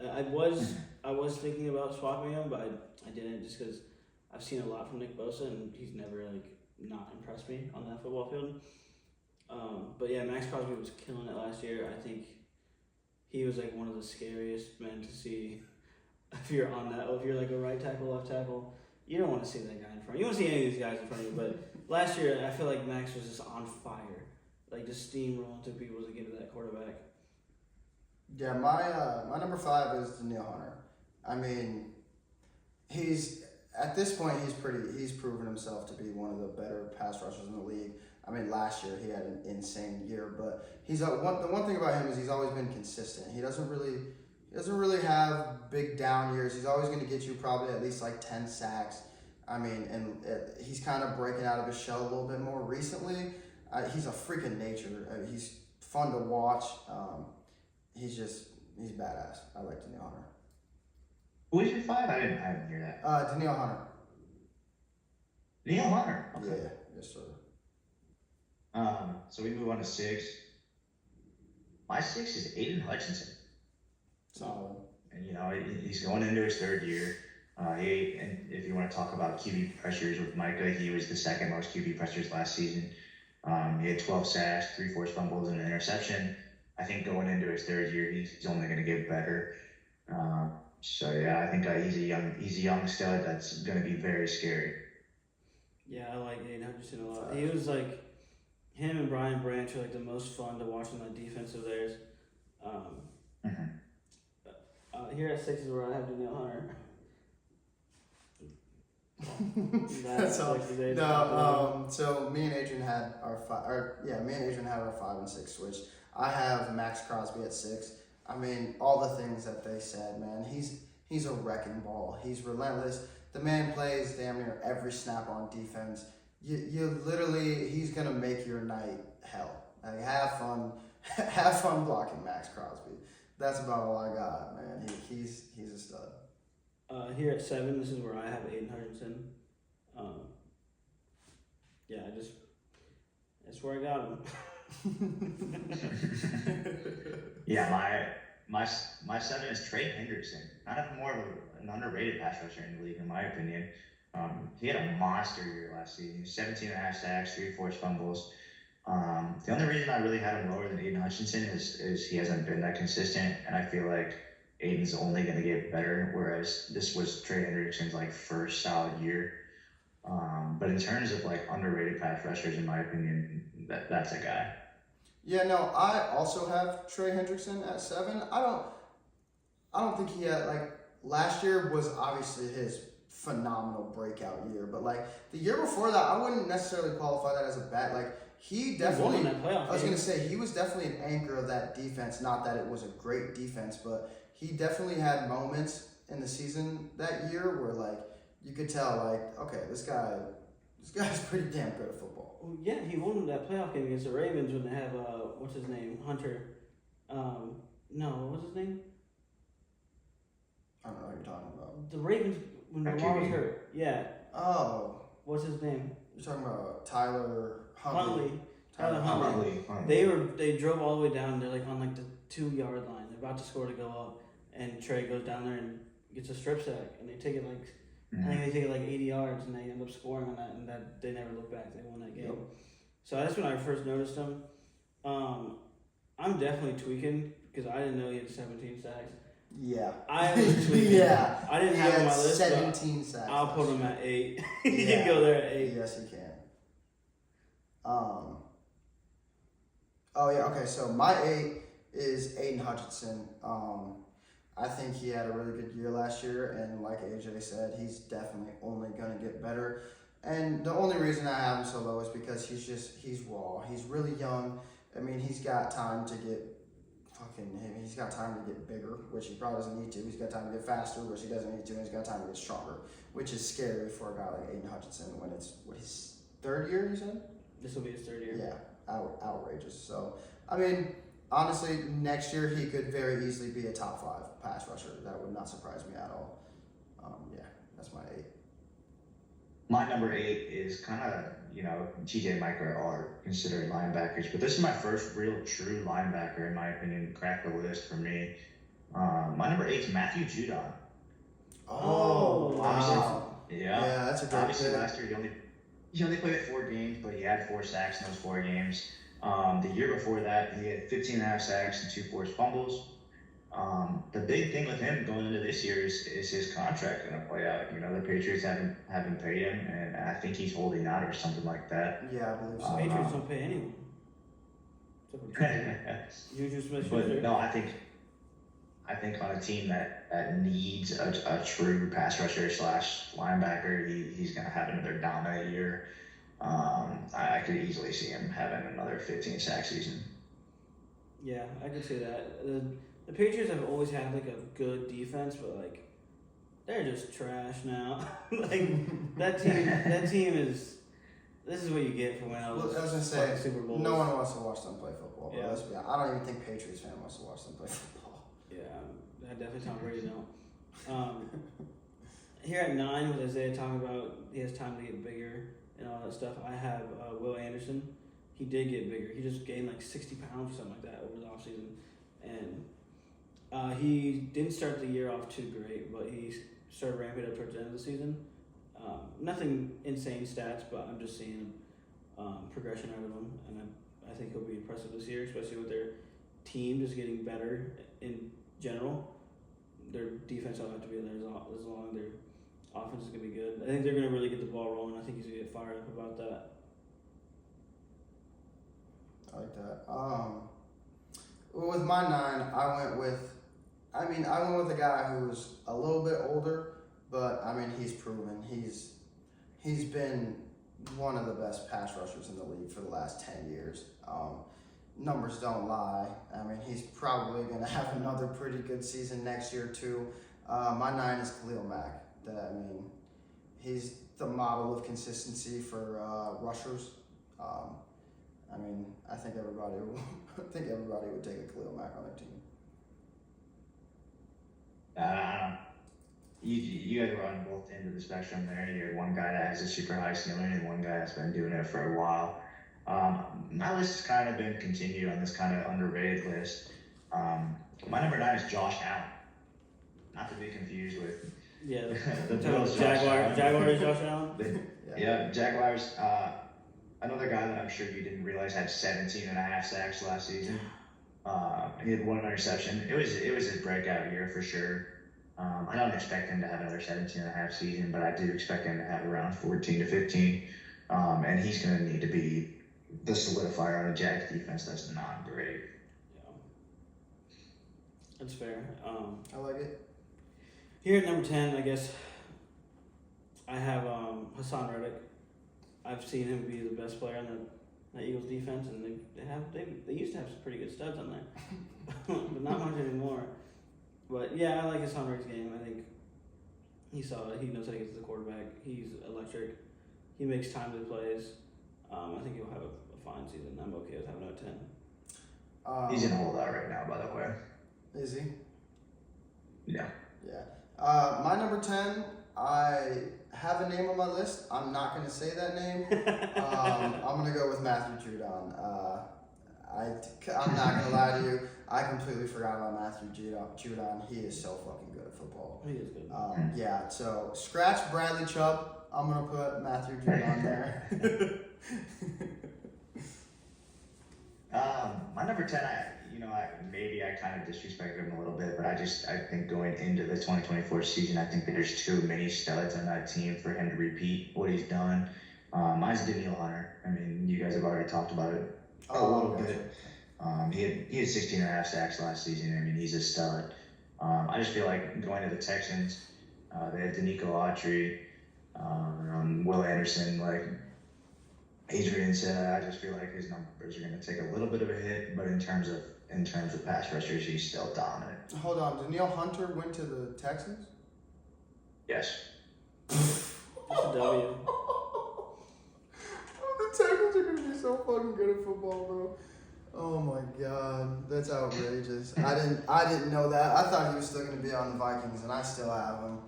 I was thinking about swapping him, but I didn't just because I've seen a lot from Nick Bosa and he's never not impressed me on that football field. But yeah, Max Crosby was killing it last year. I think he was one of the scariest men to see. If you're on that, if you're a right tackle, left tackle, you don't want to see that guy in front of you. You don't see any of these guys in front of you. But last year, I feel like Max was just on fire, just steamrolling through people to get to that quarterback. Yeah, my number 5 is Danielle Hunter. I mean, at this point he's proven himself to be one of the better pass rushers in the league. I mean, last year he had an insane year, but the one thing about him is he's always been consistent. He doesn't really have big down years. He's always going to get you probably at least 10 sacks. I mean, and he's kind of breaking out of his shell a little bit more recently. He's a freak of nature. He's fun to watch. He's badass. I like Danielle Hunter. Who is your 5? I didn't hear that. Danielle Hunter. Danielle Hunter. Okay. Yeah, yes sir. So we move on to 6. My 6 is Aiden Hutchinson. Solid. And you know, he's going into his 3rd year. And if you want to talk about QB pressures with Micah, he was the 2nd most QB pressures last season. He had 12 sacks, 3 forced fumbles, and an interception. I think going into his 3rd year, he's only going to get better. So yeah, I think he's a young stud that's going to be very scary. Yeah, I like Aiden Hutchinson a lot. He was him and Brian Branch are the most fun to watch on that defense of theirs. Here at 6 is where I have Danielle Hunter. So me and Adrian had our 5 and 6 switch. I have Max Crosby at 6. I mean, all the things that they said, man. He's a wrecking ball. He's relentless. The man plays damn near every snap on defense. You literally, he's gonna make your night hell. Have fun blocking Max Crosby. That's about all I got, man. He's a stud. Here at 7, this is where I have Aiden Hutchinson. That's where I got him. Yeah, my 7 is Trey Hendrickson. Kind of more of an underrated pass rusher in the league, in my opinion. He had a monster year last season. 17.5 sacks, 3 forced fumbles. The only reason I really had him lower than Aiden Hutchinson is he hasn't been that consistent, and I feel like Aiden's only going to get better, whereas this was Trey Hendrickson's 1st solid year. But in terms of underrated pass rushers, in my opinion, that's a guy. Yeah, no, I also have Trey Hendrickson at 7. I don't think he had last year was obviously his phenomenal breakout year, but the year before that, I wouldn't necessarily qualify that as a bet. He definitely, I was going to say, he was definitely an anchor of that defense. Not that it was a great defense, but he definitely had moments in the season that year where you could tell okay, this guy's pretty damn good at football. Well, yeah, he won that playoff game against the Ravens when they have what's his name, Hunter. What was his name? I don't know what you're talking about. The Ravens when Lamar was hurt. Yeah. Oh. What's his name? You're talking about Tyler Huntley. Tyler Huntley. They drove all the way down. They're on the 2-yard line. They're about to score to go up, and Trey goes down there and gets a strip sack, and they take it I think they take it 80 yards, and they end up scoring on that, and that they never look back. They won that game. Yep. So that's when I first noticed him. I'm definitely tweaking because I didn't know he had 17 sacks. Yeah. I was tweaking. Yeah. I didn't have him on my list. 17 sacks. I'll put him at 8. He Yeah. can go there at 8. Yes, he can. Um, oh yeah, okay. So my 8 is Aiden Hutchinson. I think he had a really good year last year, and like AJ said, he's definitely only going to get better. And the only reason I have him so low is because he's raw. He's really young. I mean, he's got time to get he's got time to get bigger, which he probably doesn't need to. He's got time to get faster, which he doesn't need to, and he's got time to get stronger, which is scary for a guy like Aiden Hutchinson when it's his 3rd year, you said? This will be his 3rd year. Yeah, outrageous. So, I mean, honestly, next year he could very easily be a top 5 pass rusher. That would not surprise me at all. Yeah, that's my 8. My number 8 is kind of, TJ and Mike are considered linebackers, but this is my first real true linebacker, in my opinion, to crack the list for me. My number 8 is Matthew Judon. Oh, wow. Yeah, that's a great obviously pick. last year he only played 4 games, but he had 4 sacks in those 4 games. The year before that, he had 15.5 sacks and 2 forced fumbles. The big thing with him going into this year is his contract going to play out. The Patriots haven't paid him, and I think he's holding out or something like that. Yeah, I believe so. Patriots don't pay anyone. Juju Smith-Schuster. But no, I think on a team that needs a true pass rusher / linebacker, he's going to have another dominant year. I could easily see him having another 15 sack season. Yeah, I could see that. The Patriots have always had like a good defense, but like they're just trash now. Like that team is. This is what you get for winning all those I was gonna say, Super Bowls. no one wants to watch them play football. But Yeah. let's be honest, I don't even think Patriots fan wants to watch them play football. Yeah, definitely Tom Brady don't. Here at 9, with Isaiah talking about he has time to get bigger and all that stuff, I have Will Anderson. He did get bigger. He just gained like 60 pounds or something like that over the offseason. And he didn't start the year off too great, but he started ramping up towards the end of the season. Nothing insane stats, but I'm just seeing progression out of him, and I think he'll be impressive this year, especially with their team just getting better in general. Their defense will have to be there as long. Their offense is going to be good. I think they're going to really get the ball rolling. I think he's going to get fired up about that. I like that. Well, with my 9, I went with a guy who's a little bit older, but I mean he's proven he's been one of the best pass rushers in the league for the last 10 years. Numbers don't lie. I mean he's probably going to have another pretty good season next year too. My 9 is Khalil Mack. He's the model of consistency for rushers. I think everybody would take a Khalil Mack on their team. You guys are on both ends of the spectrum there. You have one guy that has a super high ceiling and one guy that's been doing it for a while. My list has kind of been continued on this kind of underrated list. My number 9 is Josh Allen. Not to be confused with the Bills. Jaguars, Josh Allen. Yeah, Jaguars. Another guy that I'm sure you didn't realize had 17.5 sacks last season. He had 1 interception. It was his breakout year for sure. I don't expect him to have another 17.5 season, but I do expect him to have around 14 to 15. And he's going to need to be the solidifier on a Jags defense that's not great. Yeah, that's fair. I like it. Here at number 10, I guess I have Hassan Reddick. I've seen him be the best player on the Eagles defense, and they used to have some pretty good studs on there, but not much anymore. But yeah, I like Hassan Reddick's game. I think he solid. He knows how to get to the quarterback. He's electric. He makes timely plays. I think he'll have a fine season. I'm okay with having a 10. He's in holdout right now, by the way. Is he? Yeah. Yeah. My number 10, I have a name on my list. I'm not going to say that name. I'm going to go with Matthew Judon. I'm not going to lie to you. I completely forgot about Matthew Judon. He is so fucking good at football. He is good. Yeah, so scratch Bradley Chubb. I'm going to put Matthew Judon there. My number 10, I kind of disrespected him a little bit, but I think going into the 2024 season, I think that there's too many studs on that team for him to repeat what he's done. Mine's Daniil Hunter. I mean, you guys have already talked about it a little bit. He had 16 and a half sacks last season. I mean, he's a stud. I just feel like going to the Texans, they have Danico Autry, Will Anderson, like Adrian said. I just feel like his numbers are going to take a little bit of a hit, but in terms of pass rushers, he's still dominant. Hold on, Daniil Hunter went to the Texans? Yes. That's a W. The Texans are gonna be so fucking good at football, bro. Oh my god, that's outrageous. I didn't know that. I thought he was still gonna be on the Vikings, and I still have him.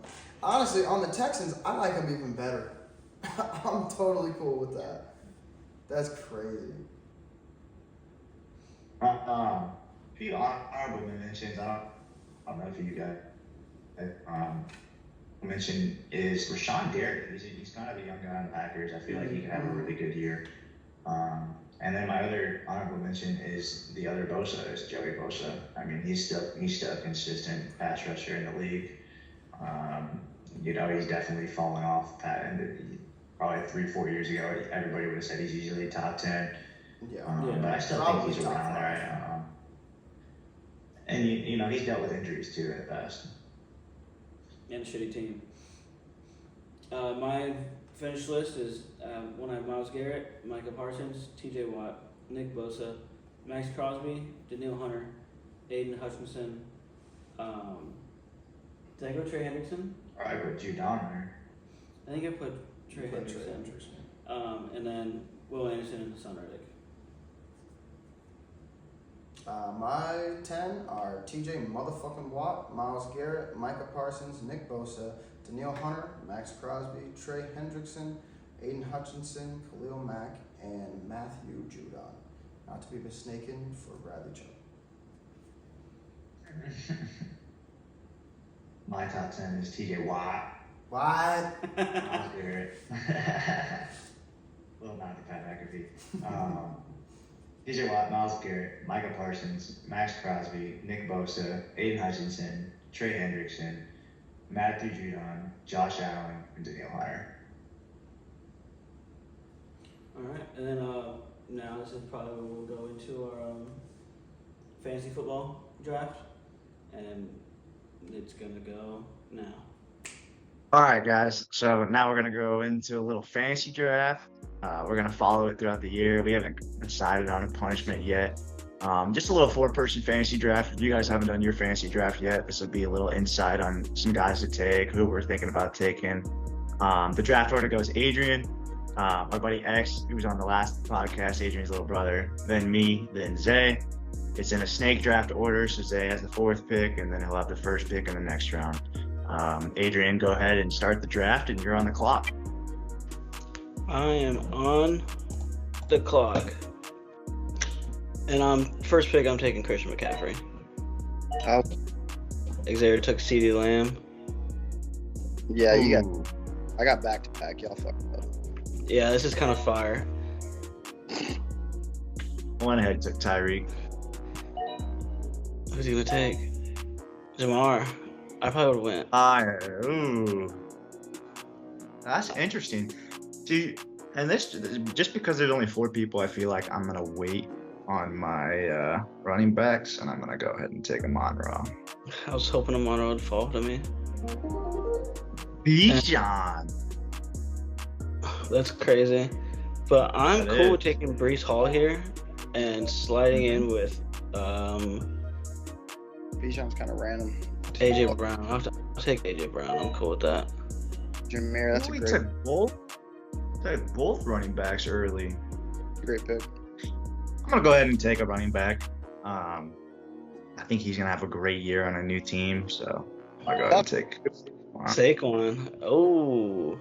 Honestly, on the Texans, I like him even better. I'm totally cool with that. That's crazy. A few honorable mentions. I don't know if you guys mention is Rashawn Gary. He's kind of a young guy on the Packers. I feel like he could have a really good year. And then my other honorable mention is the other Bosa, is Joey Bosa. I mean, he's still a consistent pass rusher in the league. He's definitely fallen off. And probably 3-4 years ago, everybody would have said he's easily top 10. But I still think he's around there. And he's dealt with injuries too in the past. And a shitty team. My finished list is when I have Myles Garrett, Micah Parsons, T.J. Watt, Nick Bosa, Max Crosby, Daniil Hunter, Aiden Hutchinson. Did I go Trey Hendrickson? I put you down there. I think I put Trey Hendrickson. And then Will Anderson and Hassan Reddick. My 10 are T.J. motherfucking Watt, Myles Garrett, Micah Parsons, Nick Bosa, Daniil Hunter, Max Crosby, Trey Hendrickson, Aiden Hutchinson, Khalil Mack, and Matthew Judon. Not to be mistaken for Bradley Chubb. My top 10 is T.J. Watt. What? Myles Garrett. Little not the Pat McAfee. T.J. Watt, Myles Garrett, Micah Parsons, Max Crosby, Nick Bosa, Aiden Hutchinson, Trey Hendrickson, Matthew Judon, Josh Allen, and Daniil Hunter. Alright, and then now this is probably where we'll go into our fantasy football draft. And it's going to go now. All right, guys. So now we're going to go into a little fantasy draft. We're going to follow it throughout the year. We haven't decided on a punishment yet. Just a little 4-person fantasy draft. If you guys haven't done your fantasy draft yet, this will be a little insight on some guys to take, who we're thinking about taking. The draft order goes Adrian, our buddy X, who was on the last podcast, Adrian's little brother, then me, then Zay. It's in a snake draft order, so Zay has the 4th pick, and then he'll have the 1st pick in the next round. Adrian, go ahead and start the draft, and you're on the clock. I am on the clock. And first pick, I'm taking Christian McCaffrey. Oh. Xavier took CeeDee Lamb. Yeah, I got back to back. Y'all fucked up. Yeah, this is kind of fire. I went ahead and took Tyreek. Who's he gonna take? Jamar. I probably would win. Ooh. That's interesting. See, and this, just because there's only 4 people, I feel like I'm gonna wait on my running backs, and I'm gonna go ahead and take a Monroe. I was hoping a Monroe would fall to me. Bijan. That's crazy. But I'm That cool is. with taking Breece Hall here and sliding in with Bijan's kind of random. AJ Brown. I'll take AJ Brown. I'm cool with that. Jameer, that's We a took both running backs early. great pick. I'm gonna go ahead and take a running back. I think he's gonna have a great year on a new team, so I'll go ahead and take. Saquon. Oh.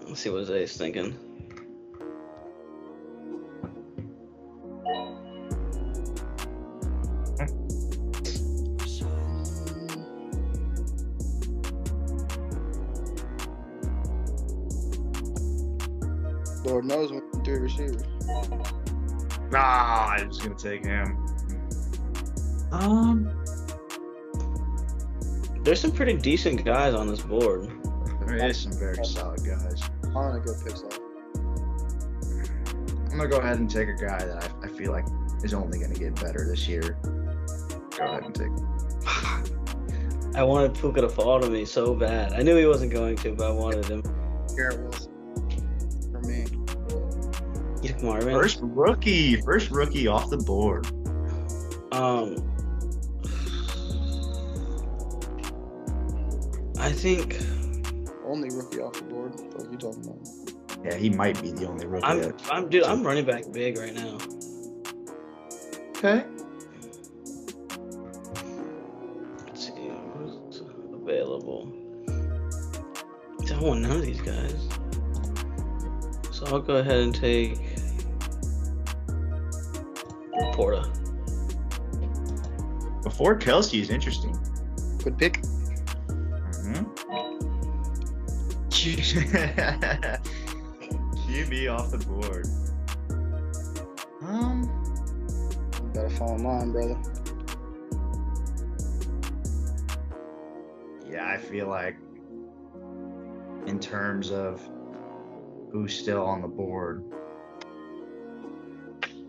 Let's see what Zay's thinking. Lord knows when 3 receivers. Nah, I'm just gonna take him. There's some pretty decent guys on this board. There is some very solid guys. On a good pick slot. I'm gonna go ahead and take a guy that I feel like is only gonna get better this year. Go ahead and take. I wanted Puka to fall to me so bad. I knew he wasn't going to, but I wanted him. Garrett Wilson. For me. You took Marvin. First rookie off the board. I think Only rookie off the board. What are you talking about? Yeah, he might be the only rookie. I'm running back big right now. Okay. Let's see who's available. I don't want none of these guys. So I'll go ahead and take Porta. Before Kelsey is interesting. Good pick. QB off the board. You gotta fall in line, brother. Yeah, I feel like in terms of who's still on the board.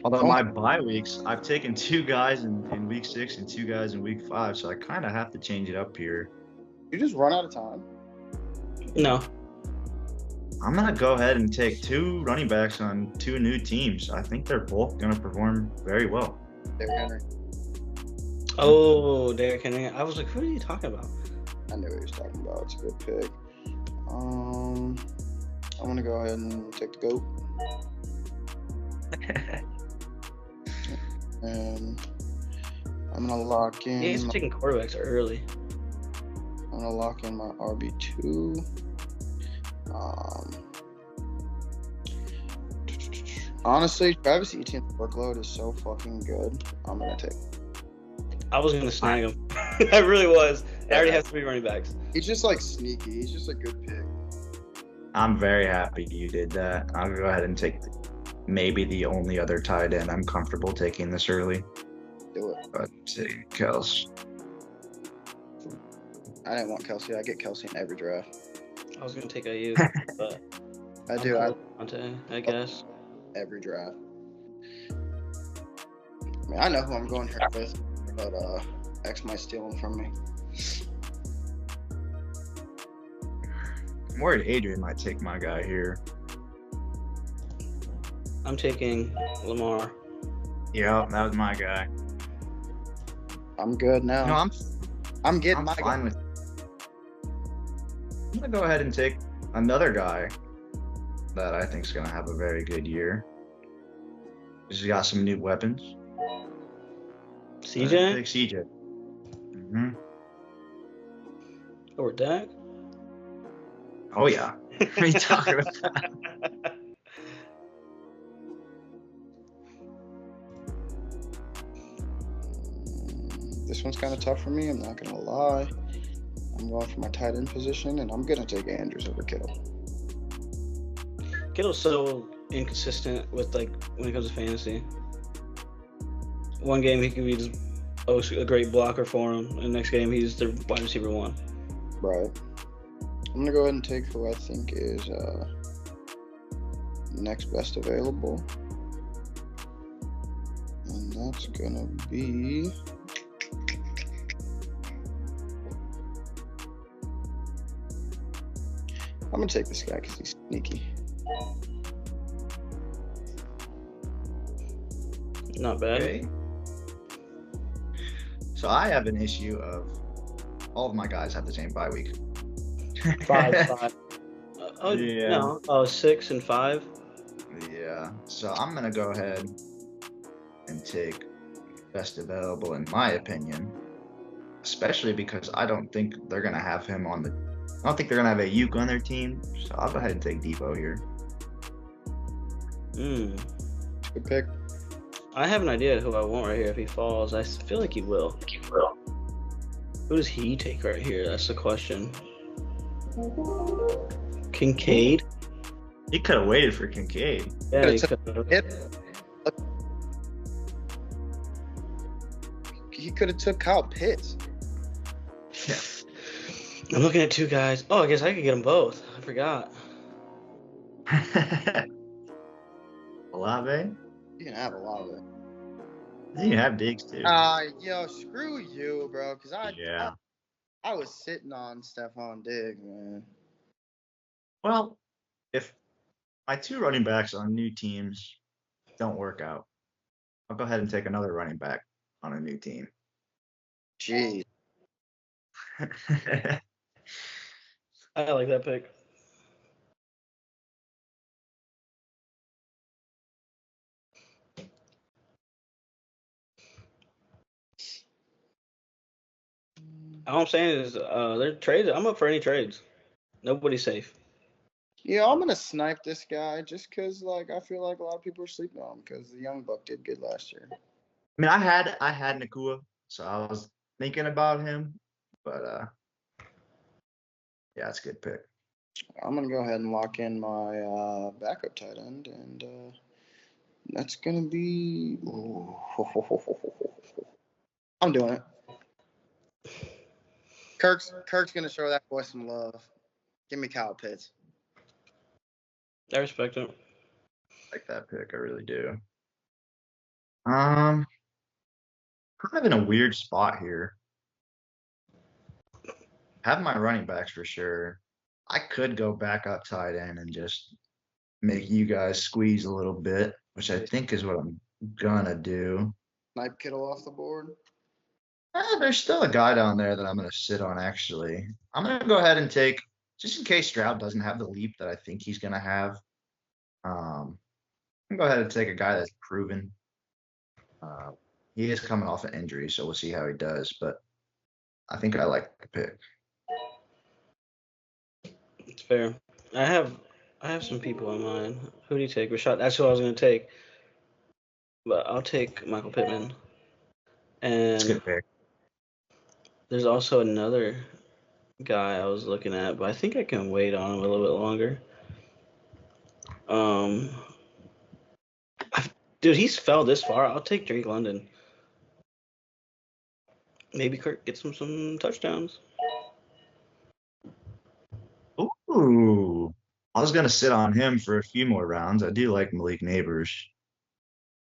Although my bye weeks, I've taken 2 guys in week 6 and 2 guys in week 5, so I kind of have to change it up here. You just run out of time. No. I'm going to go ahead and take 2 running backs on 2 new teams. I think they're both going to perform very well. Derrick Henry. Oh, Derrick Henry. I was like, who are you talking about? I knew what he was talking about. It's a good pick. I'm gonna go ahead and take the GOAT. And I'm gonna lock in. He's taking quarterbacks early. I'm gonna lock in my RB2. Honestly, Travis Etienne's workload is so fucking good. I'm gonna take. I was gonna snag him. I really was. I already have 3 running backs. He's just like sneaky. He's just a good pick. I'm very happy you did that. I'll go ahead and take maybe the only other tight end I'm comfortable taking this early. Do it. But see, Kels. I didn't want Kelsey. I get Kelsey in every draft. I was gonna take IU, but I do. I guess. Every draft. I mean, I know who I'm going here with, but X might steal him from me. I'm worried Adrian might take my guy here. I'm taking Lamar. Yeah, that was my guy. I'm good now. No, I'm getting I'm my fine guy. with. I'm gonna go ahead and take another guy that I think is gonna have a very good year. He's got some new weapons. CJ? Take CJ. Mm-hmm. Or Dak? Oh yeah. What are you talking about? This one's kind of tough for me. I'm not gonna lie. I'm going for my tight end position, and I'm gonna take Andrews over Kittle. Kittle's so inconsistent with when it comes to fantasy. One game he can be just a great blocker for him, and the next game he's the wide receiver 1. Right. I'm gonna go ahead and take who I think is next best available, and that's gonna be. I'm gonna take this guy because he's sneaky. Not bad. Okay. So I have an issue of all of my guys have the same bye week. 5. Yeah. No. 6 and 5. Yeah. So I'm gonna go ahead and take best available in my opinion, especially because I don't think they're gonna have him on the. I don't think they're gonna have a Uke on their team. So I'll go ahead and take Depot here. Good pick. I have an idea who I want right here if he falls. I feel like he will. Who does he take right here? That's the question. Kincaid? He could have waited for Kincaid. Yeah, He could have took Kyle Pitts. I'm looking at two guys. Oh, I guess I could get them both. I forgot. Olave? You can have a lot of it. You have Diggs too. Yo, screw you, bro. Cause Yeah. I was sitting on Stephon Diggs, man. Well, if my two running backs on new teams don't work out, I'll go ahead and take another running back on a new team. Jeez. I like that pick. All I'm saying is, they're trades. I'm up for any trades. Nobody's safe. Yeah, I'm gonna snipe this guy just cause like I feel like a lot of people are sleeping on him because the young buck did good last year. I mean, I had Nakua, so I was thinking about him, but yeah, it's a good pick. I'm gonna go ahead and lock in my backup tight end, and that's gonna be. I'm doing it. Kirk's gonna show that boy some love. Give me Kyle Pitts. I respect him. I like that pick, I really do. Kind of in a weird spot here. Have my running backs for sure. I could go back up tight end and just make you guys squeeze a little bit, which I think is what I'm gonna do. Snipe Kittle off the board. There's still a guy down there that I'm gonna sit on actually. I'm gonna go ahead and take, just in case Stroud doesn't have the leap that I think he's gonna have. I'm gonna go ahead and take a guy that's proven. He is coming off an injury, so we'll see how he does. But I think I like the pick. It's fair. I have some people in mind. Who do you take? Rashad. That's who I was gonna take. But I'll take Michael Pittman. It's a And good pick. there's also another guy I was looking at, but I think I can wait on him a little bit longer. Dude, he's fell this far. I'll take Drake London. Maybe Kirk gets him some touchdowns. Ooh, I was gonna sit on him for a few more rounds. I do like Malik Neighbors.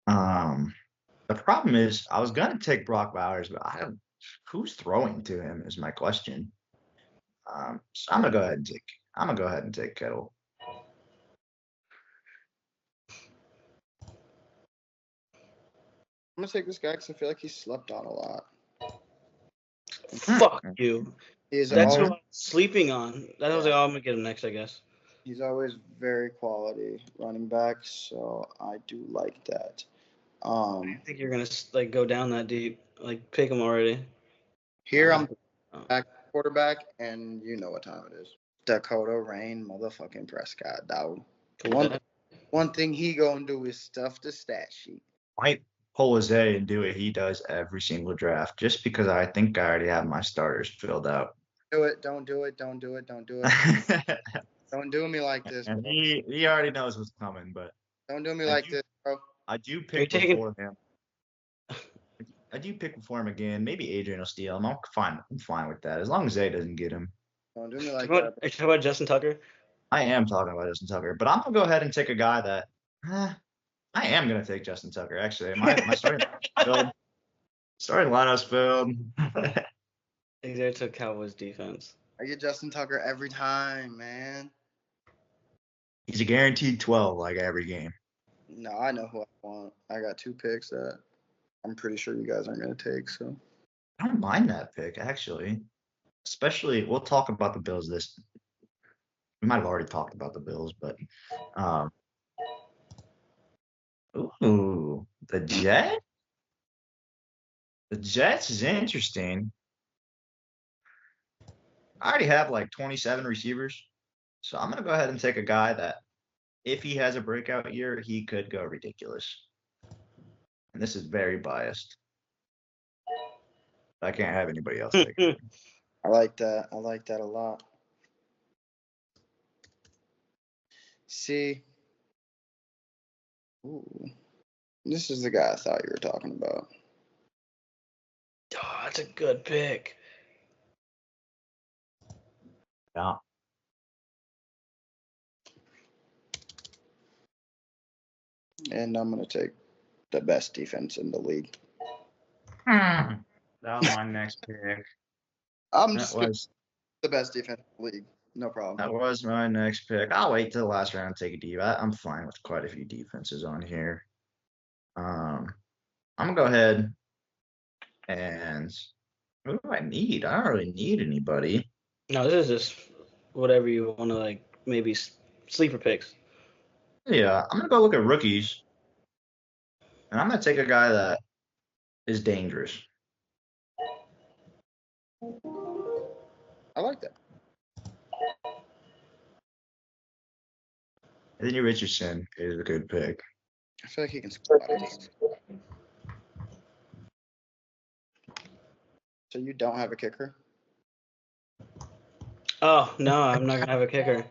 The problem is I was gonna take Brock Bowers, but who's throwing to him is my question. So I'm gonna go ahead and take Kettle. I'm gonna take this guy because I feel like he's slept on a lot. Fuck you. He is That's who always, I'm sleeping on. That was like, oh, I'm gonna get him next, I guess. he's always very quality running back, so I do like that. I think you're gonna like go down that deep. Like pick him already. Here I'm back quarterback, and you know what time it is. Dakota Rain, motherfucking Prescott, dog. One thing he gonna do is stuff the stat sheet. Might pull Jose and do what he does every single draft, just because I think I already have my starters filled out. Do it, don't do it, don't do it, don't do it. Don't do me like this, And bro. he already knows what's coming, but Don't do me like this, bro. I do pick before him. I do pick before him again. Maybe Adrian will steal him. I'm fine with that. As long as Zay doesn't get him. Don't do me like Are that. you talking about Justin Tucker? I am talking about Justin Tucker, but I'm gonna go ahead and take a guy that I am gonna take Justin Tucker. Actually, my starting lineup's filled. Xavier took Cowboys defense. I get Justin Tucker every time, man. He's a guaranteed 12 like every game. No, I know who I want. I got 2 picks that I'm pretty sure you guys aren't gonna take. So I don't mind that pick actually. Especially, we'll talk about the Bills we might have already talked about the Bills, but the Jets? The Jets is interesting. I already have like 27 receivers, so I'm gonna go ahead and take a guy that, if he has a breakout year, he could go ridiculous. And this is very biased. I can't have anybody else take it. I like that. I like that a lot. See, ooh, this is the guy I thought you were talking about. Oh, that's a good pick. Yeah. And I'm gonna take the best defense in the league. That was my next pick. I'm That just gonna was the best defense in the league. No problem. that was my next pick. I'll wait till the last round to take a deep. I'm fine with quite a few defenses on here. I'm gonna go ahead and who do I need? I don't really need anybody. No, this is just whatever you want to like. Maybe sleeper picks. Yeah, I'm gonna go look at rookies, and I'm gonna take a guy that is dangerous. I like that. Anthony Richardson is a good pick. I feel like he can score a lot of games. So you don't have a kicker? Oh no, I'm not gonna have a kicker.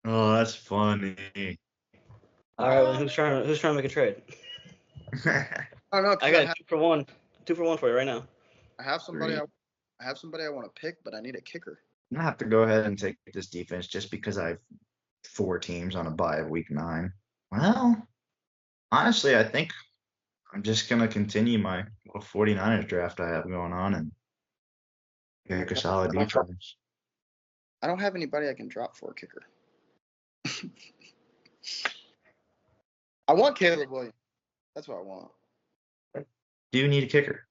Oh, that's funny. All right, well, who's trying to make a trade? I don't know. 'Cause I got 2 for 1 for you right now. I have somebody. I have somebody I want to pick, but I need a kicker. I'm gonna have to go ahead and take this defense just because I have 4 teams on a bye of week 9. Well, honestly, I think I'm just gonna continue my little 49ers draft I have going on and pick a solid defense. I don't have anybody I can drop for a kicker. I want Caleb Williams. That's what I want. Do you need a kicker?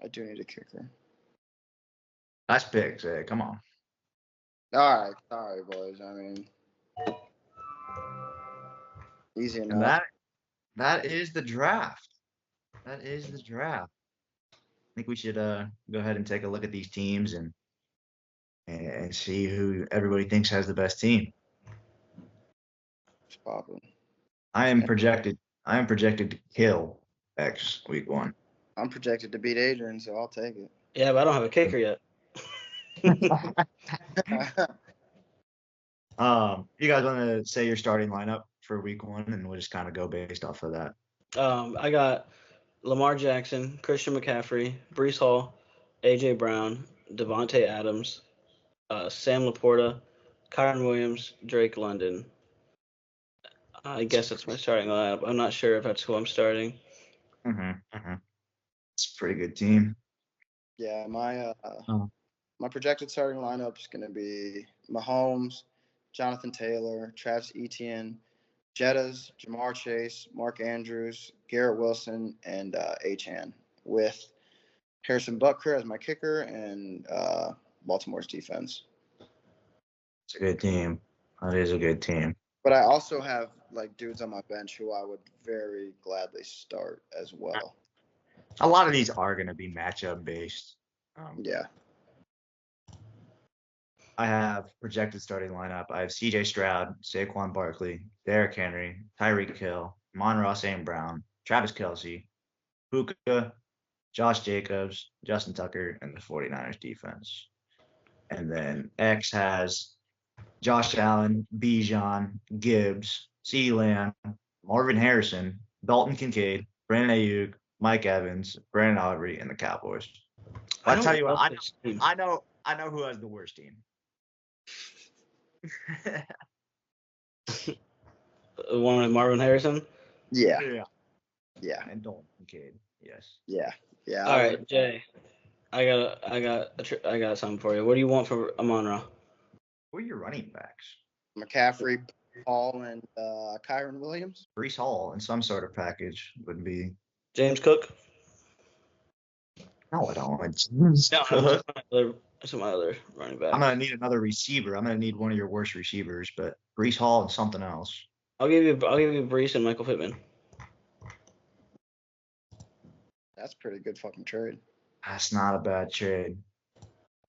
I do need a kicker. Nice pick, Zay. Come on. All right, sorry, boys. I mean, easy And enough. that is the draft. That is the draft. I think we should go ahead and take a look at these teams and see who everybody thinks has the best team. It's popping. I am projected to kill X week 1. I'm projected to beat Adrian, so I'll take it. Yeah, but I don't have a kicker yet. You guys want to say your starting lineup for week 1, and we'll just kind of go based off of that. I got Lamar Jackson, Christian McCaffrey, Brees Hall, AJ Brown, Devontae Adams, Sam Laporta, Kyron Williams, Drake London. I guess that's my starting lineup. I'm not sure if that's who I'm starting. It's a pretty good team. Yeah, my projected starting lineup is going to be Mahomes, Jonathan Taylor, Travis Etienne, Jettas, Jamar Chase, Mark Andrews, Garrett Wilson, and Achan, with Harrison Butker as my kicker and Baltimore's defense. It's a good team. That is a good team. But I also have like dudes on my bench who I would very gladly start as well. A lot of these are going to be matchup based. Yeah. I have projected starting lineup. I have C.J. Stroud, Saquon Barkley, Derrick Henry, Tyreek Hill, Amon-Ra St. Brown, Travis Kelce, Puka, Josh Jacobs, Justin Tucker, and the 49ers defense. And then X has Josh Allen, Bijan, Gibbs, CeeDee Lamb, Marvin Harrison, Dalton Kincaid, Brandon Ayuk, Mike Evans, Brandon Audrey, and the Cowboys. I'll tell you what, I know who has the worst team. One with Marvin Harrison? Yeah. Yeah. And Dalton Kincaid. Yes. Yeah. Yeah. All right, Jay. I got something for you. What do you want for Amon-Ra? Who are your running backs? McCaffrey, Hall, and Kyron Williams. Brees Hall in some sort of package would be. James Cook? No, I don't. No, that's my other running back. I'm going to need another receiver. I'm going to need one of your worst receivers, but Brees Hall and something else. I'll give you Brees and Michael Pittman. That's a pretty good fucking trade. That's not a bad trade.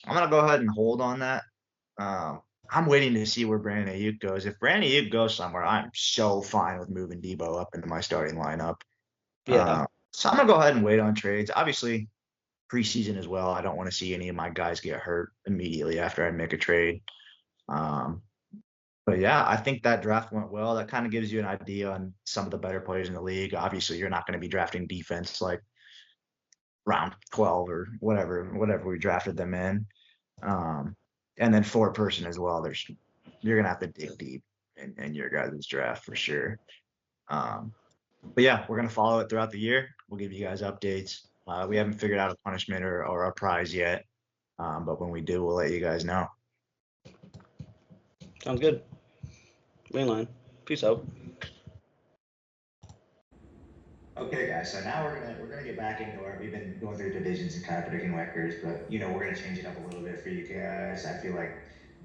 I'm going to go ahead and hold on that. I'm waiting to see where Brandon Ayuk goes. If Brandon Ayuk goes somewhere, I'm so fine with moving Debo up into my starting lineup. Yeah. So I'm going to go ahead and wait on trades. Obviously, preseason as well. I don't want to see any of my guys get hurt immediately after I make a trade. But yeah, I think that draft went well. That kind of gives you an idea on some of the better players in the league. Obviously, you're not going to be drafting defense like round 12 or whatever we drafted them in. And then 4-person as well. You're gonna have to dig deep in your guys' draft for sure. But yeah, we're gonna follow it throughout the year. We'll give you guys updates. We haven't figured out a punishment or a prize yet, but when we do, we'll let you guys know. Sounds good. Mainline. Peace out. Okay, guys. So now we're gonna get back into our. We've been going through divisions and kind of predicting records, but we're gonna change it up a little bit for you guys. I feel like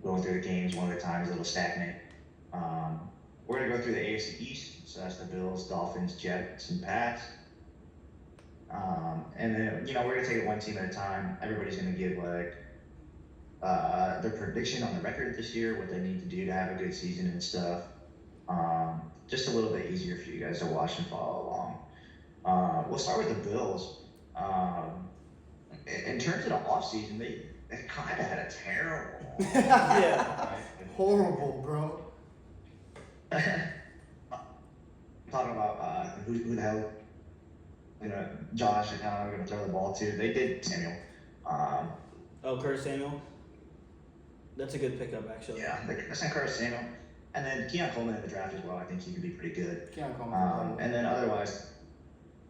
going through the games one at a time is a little stagnant. We're gonna go through the AFC East. So that's the Bills, Dolphins, Jets, and Pats. And then we're gonna take it one team at a time. Everybody's gonna give like their prediction on the record this year, what they need to do to have a good season and stuff. Just a little bit easier for you guys to watch and follow along. We'll start with the Bills. In terms of the offseason, they kind of had a terrible. Yeah. Horrible, bro. Talking about who the hell, Josh and how I'm going to throw the ball to. They did Samuel. Curtis Samuel. That's a good pickup, actually. Yeah, that's not Curtis Samuel. And then Keon Coleman in the draft as well. I think he could be pretty good. Keon Coleman. And then otherwise,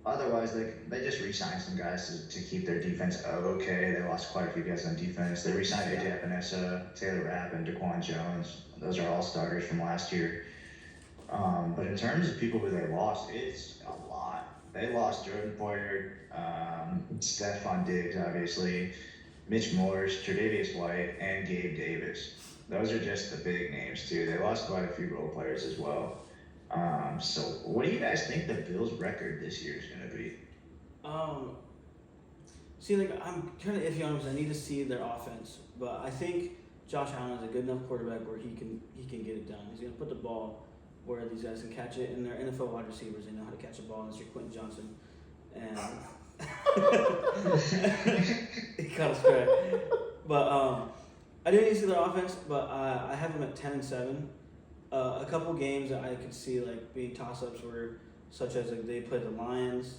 they just re-signed some guys to keep their defense okay. They lost quite a few guys on defense. They re-signed AJ Epinesa, Taylor Rapp, and Daquan Jones. Those are all starters from last year. But in terms of people who they lost, it's a lot. They lost Jordan Poyer, Stephon Diggs, obviously, Mitch Morse, Tre'Davious White, and Gabe Davis. Those are just the big names, too. They lost quite a few role players as well. So what do you guys think the Bills' record this year is going to be? I'm kind of iffy on them because I need to see their offense. But I think Josh Allen is a good enough quarterback where he can get it done. He's going to put the ball where these guys can catch it, and they're NFL wide receivers. They know how to catch a ball, unless you're Quentin Johnson. And he caught a strike. But I didn't even see their offense, but I have them at 10-7. A couple games that I could see like being toss-ups were such as like they played the Lions,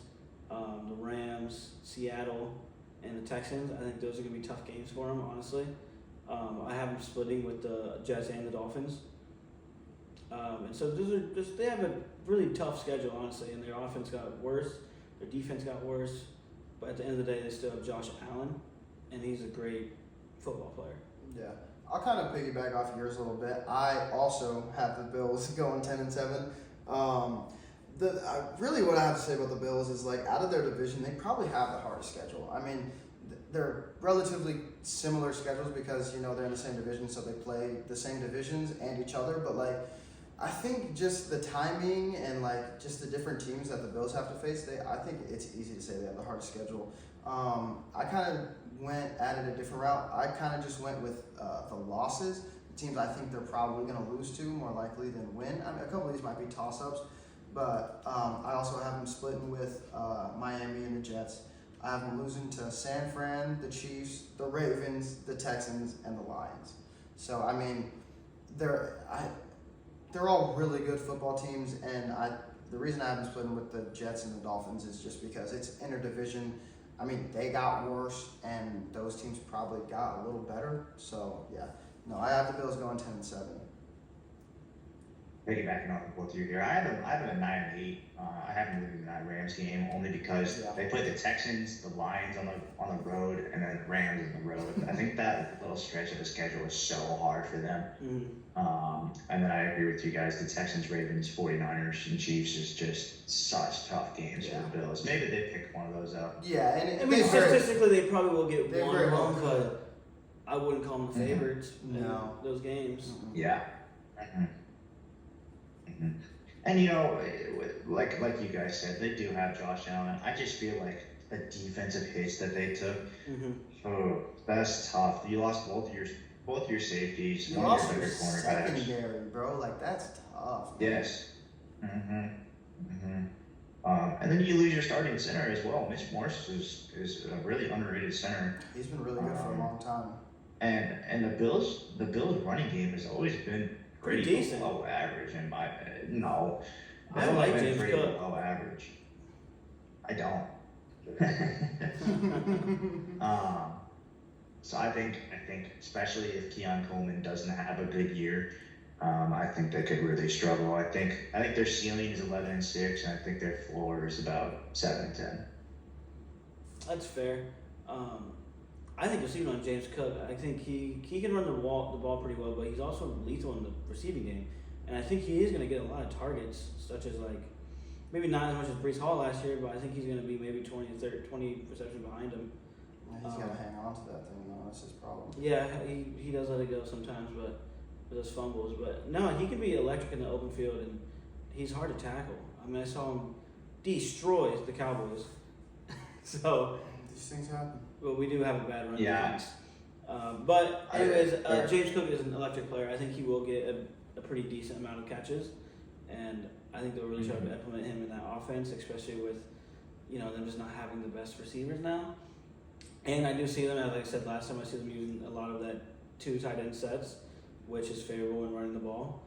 the Rams, Seattle, and the Texans. I think those are going to be tough games for them, honestly. I have them splitting with the Jets and the Dolphins. And so they have a really tough schedule, honestly, and their offense got worse, their defense got worse, but at the end of the day, they still have Josh Allen, and he's a great football player. Yeah. I'll kind of piggyback off yours a little bit. I also have the Bills going 10-7. Really what I have to say about the Bills is like out of their division, they probably have the hardest schedule. I mean, they're relatively similar schedules because they're in the same division, so they play the same divisions and each other. But like, I think just the timing and like just the different teams that the Bills have to face, I think it's easy to say they have the hardest schedule. I kind of went at it a different route. I kind of just went with the losses, the teams I think they're probably going to lose to more likely than win. I mean, a couple of these might be toss-ups, but I also have them splitting with Miami and the Jets. I have them losing to San Fran, the Chiefs, the Ravens, the Texans, and the Lions. So I mean, they're all really good football teams, and the reason I have them splitting with the Jets and the Dolphins is just because it's interdivision. I mean, they got worse, and those teams probably got a little better. So, yeah. No, I have the Bills going 10-7. Piggybacking off of both of you here, I have them at 9-8. I have them losing that Rams game only because they played the Texans, the Lions on the road, and then Rams on the road. I think that little stretch of the schedule is so hard for them. And then I agree with you guys. The Texans, Ravens, 49ers, and Chiefs is just such tough games for the Bills. Maybe they pick one of those up. Yeah, and I mean, statistically, they probably will get one very wrong, well but I wouldn't call them the favorites in those games. Yeah. And like you guys said, they do have Josh Allen. I just feel like the defensive hits that they took, that's tough. You lost both your safeties, you one lost of your your cornerbacks. secondary, bro. Like, that's tough. Yes. And then you lose your starting center as well. Mitch Morse is a really underrated center. He's been really good for a long time. And the Bills running game has always been pretty decent. Below average in my opinion. No. I like James pretty Cook. below average. I don't. So I think especially if Keon Coleman doesn't have a good year, I think they could really struggle. I think their ceiling is 11-6, and I think their floor is about 7-10. That's fair. I think you'll see it on James Cook. I think he can run the ball pretty well, but he's also lethal in the receiving game. And I think he is going to get a lot of targets, such as like maybe not as much as Brees Hall last year, but I think he's going to be maybe 20 receptions behind him. Yeah, he's got to hang on to that thing, though. That's his problem. Yeah, he does let it go sometimes, but with those fumbles. But no, he can be electric in the open field, and he's hard to tackle. I mean, I saw him destroy the Cowboys. So these things happen. well, we do have a bad run Yeah. defense. But anyways, James Cook is an electric player. I think he will get a pretty decent amount of catches, and I think they'll really try to implement him in that offense, especially with them just not having the best receivers now. And I do see them, as I said last time, I see them using a lot of that 2 tight end sets, which is favorable when running the ball.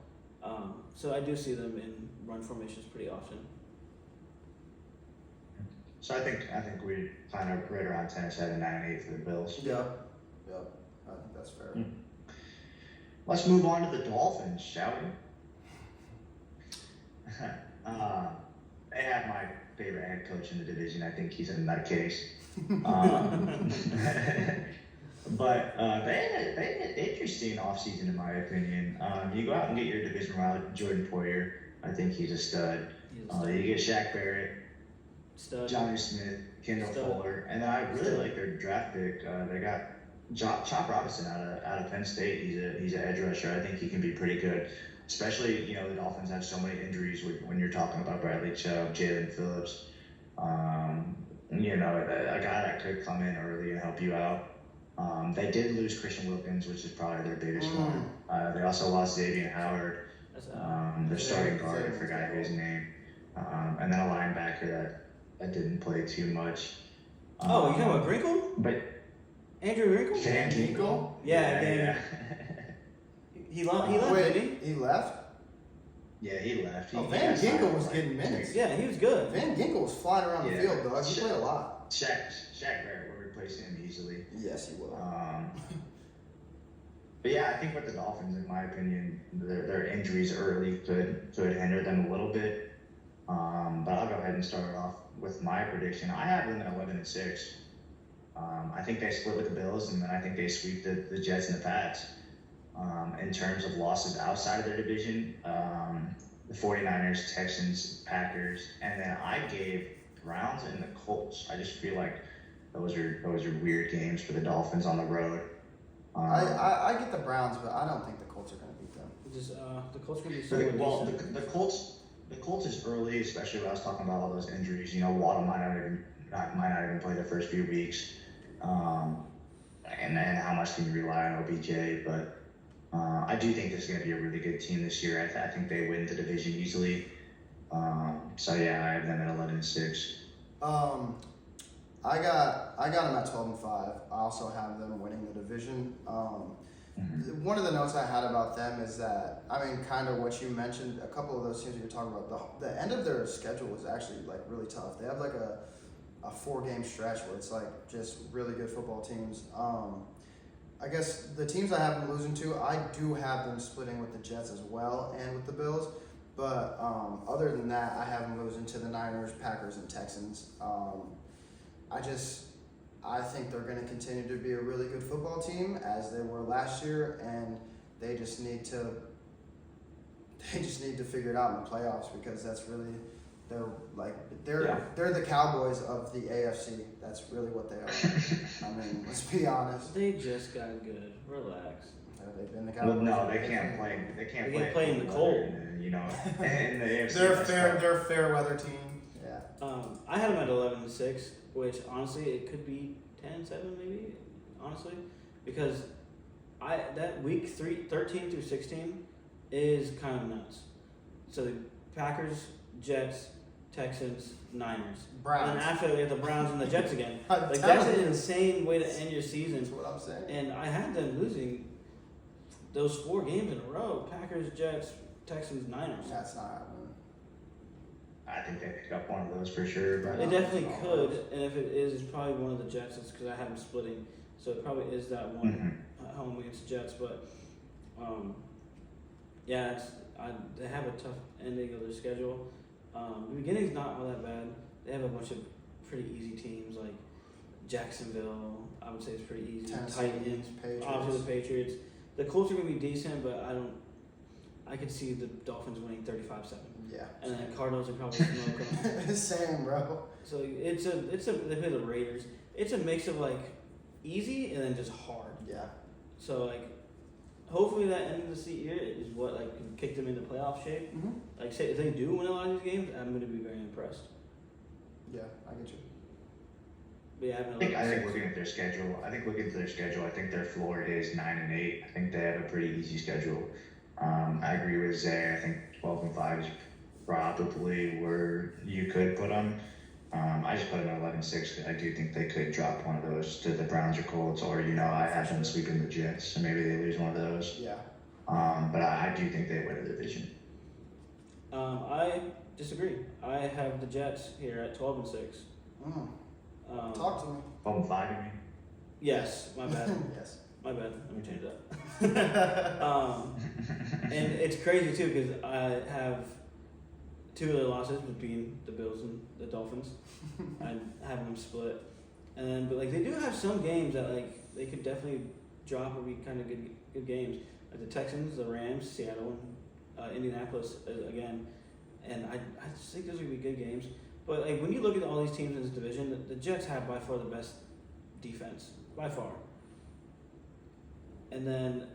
So I do see them in run formations pretty often. So I think we find out right around 10-7, 9-8 for the Bills. Yep. I think that's fair. Let's move on to the Dolphins, shall we? They have my favorite head coach in the division. I think he's a nutcase. But they had an interesting offseason, in my opinion. You go out and get your division rival, Jordan Poyer. I think he's a stud. You get Shaq Barrett, Stud. Johnny Smith, Kendall Stud. Fuller, and then I really like their draft pick. They got Chop Robinson out of Penn State. He's an edge rusher. I think he can be pretty good. Especially, the Dolphins have so many injuries when you're talking about Bradley Chubb, Jalen Phillips. A guy that could come in early and help you out. They did lose Christian Wilkins, which is probably their biggest one. They also lost Xavier Howard, their starting guard. I forgot his name. And then a linebacker that didn't play too much. You talking about Grinkle? But Andrew Grinkle? Van Ginkel? Yeah. He left, Wait, didn't he? he left? Yeah, he left. Van Ginkel was getting minutes. Yeah, he was good. Van Ginkel was flying around the field, dog. He played a lot. Shaq Barrett will replace him easily. Yes, he will. But yeah, I think with the Dolphins, in my opinion, their injuries early could hinder them a little bit. But I'll go ahead and start off with my prediction. I have them at 11-6. I think they split with the Bills, and then I think they sweep the Jets and the Pats. In terms of losses outside of their division, the 49ers, Texans, Packers, and then I gave Browns and the Colts. I just feel like those are weird games for the Dolphins on the road. I get the Browns, but I don't think the Colts are going to beat them. Just the Colts gonna be so decent. The Colts is early, especially when I was talking about all those injuries. Waddle might not even play the first few weeks, and then how much can you rely on OBJ? But I do think this is going to be a really good team this year. I think they win the division easily. So yeah, I have them at 11-6. I got them at 12-5. I also have them winning the division. One of the notes I had about them is that, kind of what you mentioned, a couple of those teams you were talking about, the end of their schedule was actually really tough. They have a 4-game stretch where it's just really good football teams. I guess the teams I have them losing to, I do have them splitting with the Jets as well and with the Bills. But other than that, I have them losing to the Niners, Packers, and Texans. I think they're going to continue to be a really good football team as they were last year, and they just need to figure it out in the playoffs, because that's really they're the Cowboys of the AFC. That's really what they are. Let's be honest. They just got good. Relax. They've been the Cowboys. Well, no, they can't play. They can't play in the cold. In the AFC. They're a fair weather team. Yeah. I had them at 11-6, which honestly it could be 10-7 maybe. Honestly, because that week 13 through 16 is kind of nuts. So the Packers, Jets, Texans, Niners. Browns. And then after we have the Browns and the Jets again. That's an insane way to end your season. That's what I'm saying. And I had them losing those 4 games in a row. Packers, Jets, Texans, Niners. That's not happening. I think they pick up one of those for sure. But They definitely could, and if it is, it's probably one of the Jets. It's because I have them splitting So it probably is that one at home against the Jets. But yeah, they have a tough ending of their schedule. The beginning's not all that bad. They have a bunch of pretty easy teams like Jacksonville. I would say it's pretty easy. Tennessee, Titans, Patriots. obviously the Patriots. The Colts are gonna be decent, but I could see the Dolphins winning 35-7. Yeah. And then Cardinals are probably smoke them. Same, bro. So they play the Raiders. It's a mix of like easy and then just hard. Yeah. So like, hopefully that end of the year is what like can kick them into playoff shape. Mm-hmm. Like say if they do win a lot of these games, I'm gonna be very impressed. Yeah, I get you. But yeah, I think looking at their schedule, I think their floor is 9-8. I think they have a pretty easy schedule. I agree with Zay. I think 12-5 is probably where you could put them. I just put them at 11-6 because I do think they could drop one of those to the Browns or Colts, or I have them sweeping the Jets, so maybe they lose one of those. Yeah. But I do think they win the division. I disagree. I have the Jets here at 12-6. Talk to me. 12-5, you mean? Yes, my bad. Yes. My bad. Let me change that. And it's crazy too because I have two of their losses being the Bills and the Dolphins. I have them split, but like they do have some games that like they could definitely drop or be kind of good games. Like the Texans, the Rams, Seattle, and Indianapolis again. And I just think those would be good games. But like when you look at all these teams in this division, the Jets have by far the best defense, by far. And then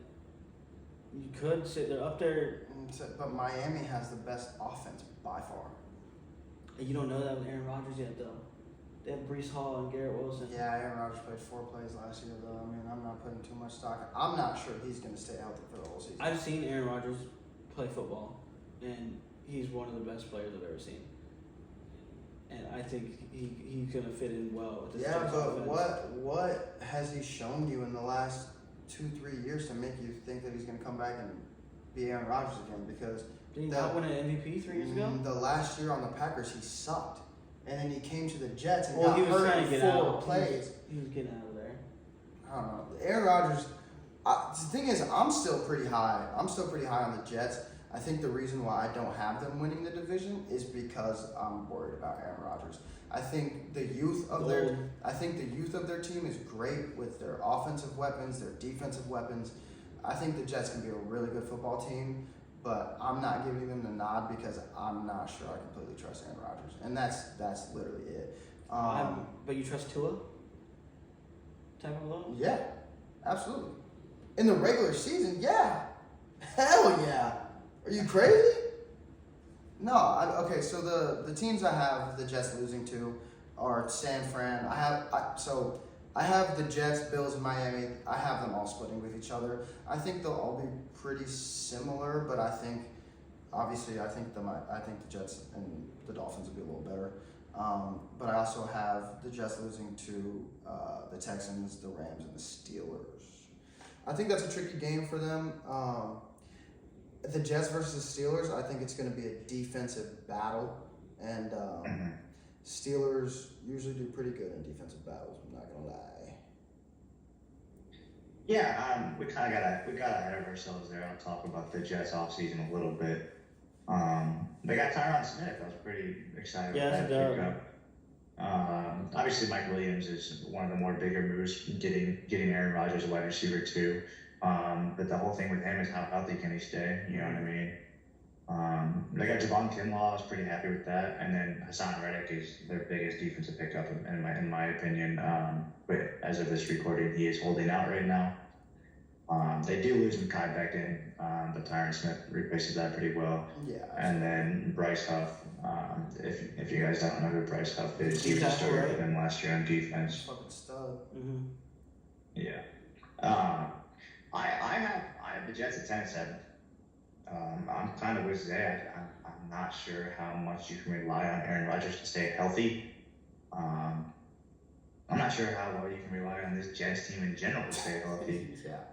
you could say they're up there. But Miami has the best offense by far. And you don't know that with Aaron Rodgers yet, though. They have Breece Hall and Garrett Wilson. Yeah, Aaron Rodgers played 4 plays last year, though. I mean, I'm not putting too much stock. I'm not sure he's going to stay healthy for the whole season. I've seen Aaron Rodgers play football, and he's one of the best players I've ever seen. And I think he's going to fit in well with this Yeah, Jets but offense. what has he shown you in the last 2-3 years to make you think that he's going to come back and be Aaron Rodgers again? Because Did he not win an MVP 3 years ago? The last year on the Packers, he sucked. And then he came to the Jets and Well, got he was hurt trying in to get 4 out. plays. He was getting out of there. I don't know. Aaron Rodgers, the thing is, I'm still pretty high. I'm still pretty high on the Jets. I think the reason why I don't have them winning the division is because I'm worried about Aaron Rodgers. I think the youth of their team is great with their offensive weapons, their defensive weapons. I think the Jets can be a really good football team, but I'm not giving them the nod because I'm not sure I completely trust Aaron Rodgers, and that's literally it. But you trust Tua? Type of low? Yeah, absolutely. In the regular season, yeah, hell yeah. Are you crazy? No, okay. So the teams I have the Jets losing to are San Fran. I have the Jets, Bills, and Miami. I have them all splitting with each other. I think they'll all be pretty similar, but I think the Jets and the Dolphins will be a little better. But I also have the Jets losing to the Texans, the Rams, and the Steelers. I think that's a tricky game for them. The Jets versus Steelers, I think it's going to be a defensive battle, and Steelers usually do pretty good in defensive battles. I'm not going to lie. Yeah, we kind of got ahead of ourselves there. I'll talk about the Jets offseason a little bit. They got Tyron Smith. I was pretty excited about that pickup. Obviously, Mike Williams is one of the more bigger moves, getting Aaron Rodgers a wide receiver too. But the whole thing with him is how healthy can he stay? You know what I mean? They got Javon Kinlaw. I was pretty happy with that. And then Hassan Reddick is their biggest defensive pickup in my opinion. But as of this recording, he is holding out right now. They do lose Mekhi Becton, but Tyron Smith replaces that pretty well. Yeah. And then Bryce Huff. If you guys don't know who Bryce Huff is, he was a starter for them last year on defense. Fucking stud. Mm-hmm. Yeah. I have the Jets at 10-7. I'm kind of with Zay. I'm not sure how much you can rely on Aaron Rodgers to stay healthy. I'm not sure how well you can rely on this Jets team in general to stay healthy. Yeah.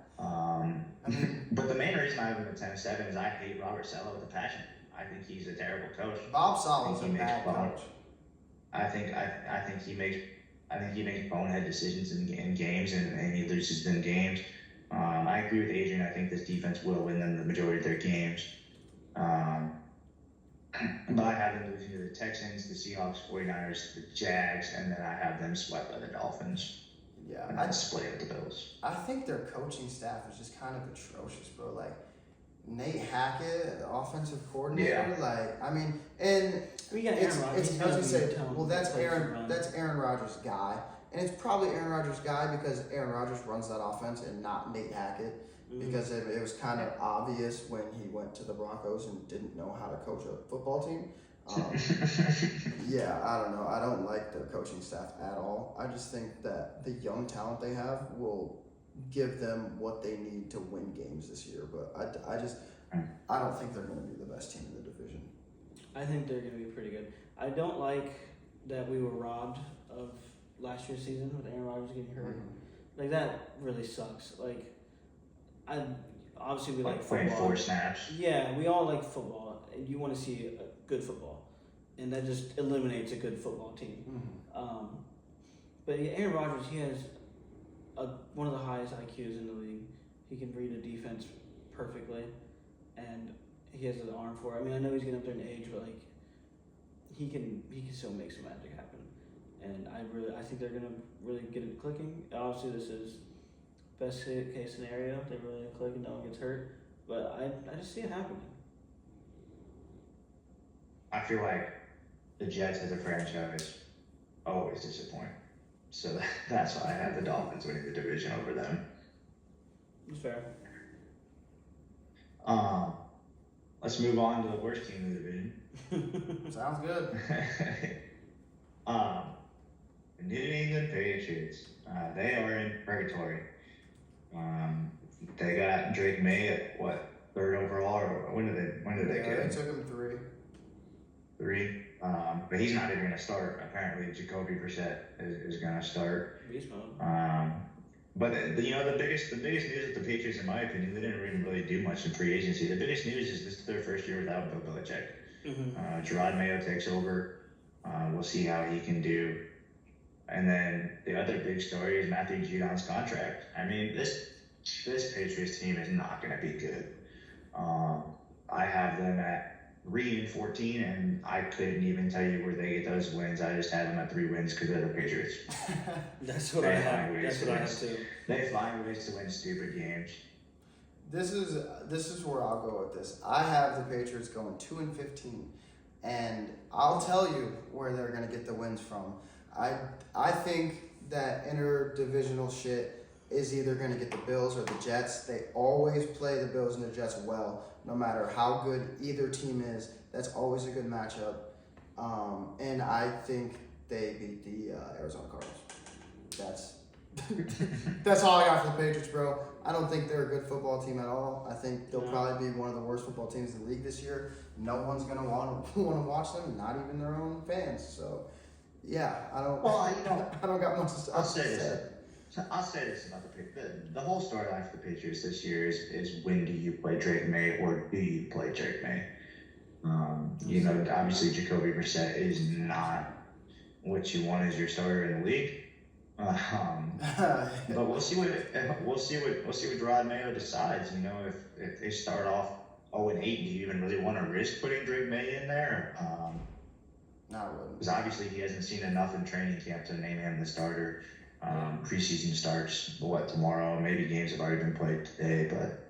But the main reason I have him at 10-7 is I hate Robert Saleh with a passion. I think he's a terrible coach. Bob Sala's a bad coach. I think he makes I think he makes bonehead decisions in games, and he loses them games. I agree with Adrian. I think this defense will win them the majority of their games. But I have them losing to the Texans, the Seahawks, 49ers, the Jags, and then I have them swept by the Dolphins. Yeah, And then split with the Bills. I think their coaching staff is just kind of atrocious, bro. Like Nate Hackett, offensive coordinator. Yeah. Like, I mean, and We got Aaron Rodgers. I was gonna say, Tell him well, that's to play some run. Aaron Rodgers' guy, and it's probably Aaron Rodgers' guy because Aaron Rodgers runs that offense and not Nate Hackett. Because it was kind of obvious when he went to the Broncos and didn't know how to coach a football team. Yeah, I don't know. I don't like their coaching staff at all. I just think that the young talent they have will give them what they need to win games this year. But I don't think they're going to be the best team in the division. I think they're going to be pretty good. I don't like that we were robbed of last year's season with Aaron Rodgers getting hurt. Like, that really sucks. Like, obviously we like playing football. 4 snaps. Yeah, we all like football, and you want to see a good football, and that just eliminates a good football team. But yeah, Aaron Rodgers, he has one of the highest IQs in the league. He can read a defense perfectly, and he has an arm for it. I mean, I know he's getting up there in age, but like he can still make some magic happen. And I think they're gonna really get it clicking. Obviously, this is best case scenario. They really click and no one gets hurt. But I just see it happening. I feel like the Jets as a franchise always disappoint. So that's why I have the Dolphins winning the division over them. It's fair. Let's move on to the worst team in the division. Sounds good. The New England Patriots. They are in purgatory. They got Drake May at what, 3rd overall, or when did they get him? They took him 3. 3. But he's not even going to start. Apparently, Jacoby Brissett is going to start. Beast mode. But the biggest news with the Patriots, in my opinion, they didn't even really do much in free agency. The biggest news is this is their first year without Bill Belichick. Gerard Mayo takes over. We'll see how he can do. And then the other big story is Matthew Judon's contract. I mean, this Patriots team is not going to be good. I have them at 3-14, and I couldn't even tell you where they get those wins. I just had them at 3 wins because they're the Patriots. That's what I have. That's what I have too. They find ways to win stupid games. This is where I'll go with this. I have the Patriots going 2-15, and I'll tell you where they're going to get the wins from. I think that interdivisional shit is either going to get the Bills or the Jets. They always play the Bills and the Jets well, no matter how good either team is. That's always a good matchup. And I think they beat the Arizona Cardinals. That's all I got for the Patriots, bro. I don't think they're a good football team at all. I think they'll probably be one of the worst football teams in the league this year. No one's going to want to watch them, not even their own fans. So, yeah, I don't got much to say. I'll say this about the Patriots. The whole storyline for the Patriots this year is when do you play Drake May or do you play Drake May? Obviously Jacoby Brissett is not what you want as your starter in the league. But we'll see what Rod Mayo decides. If they start off 0-8, do you even really want to risk putting Drake May in there? No, I wouldn't. Because obviously he hasn't seen enough in training camp to name him the starter. Preseason starts tomorrow? Maybe games have already been played today, but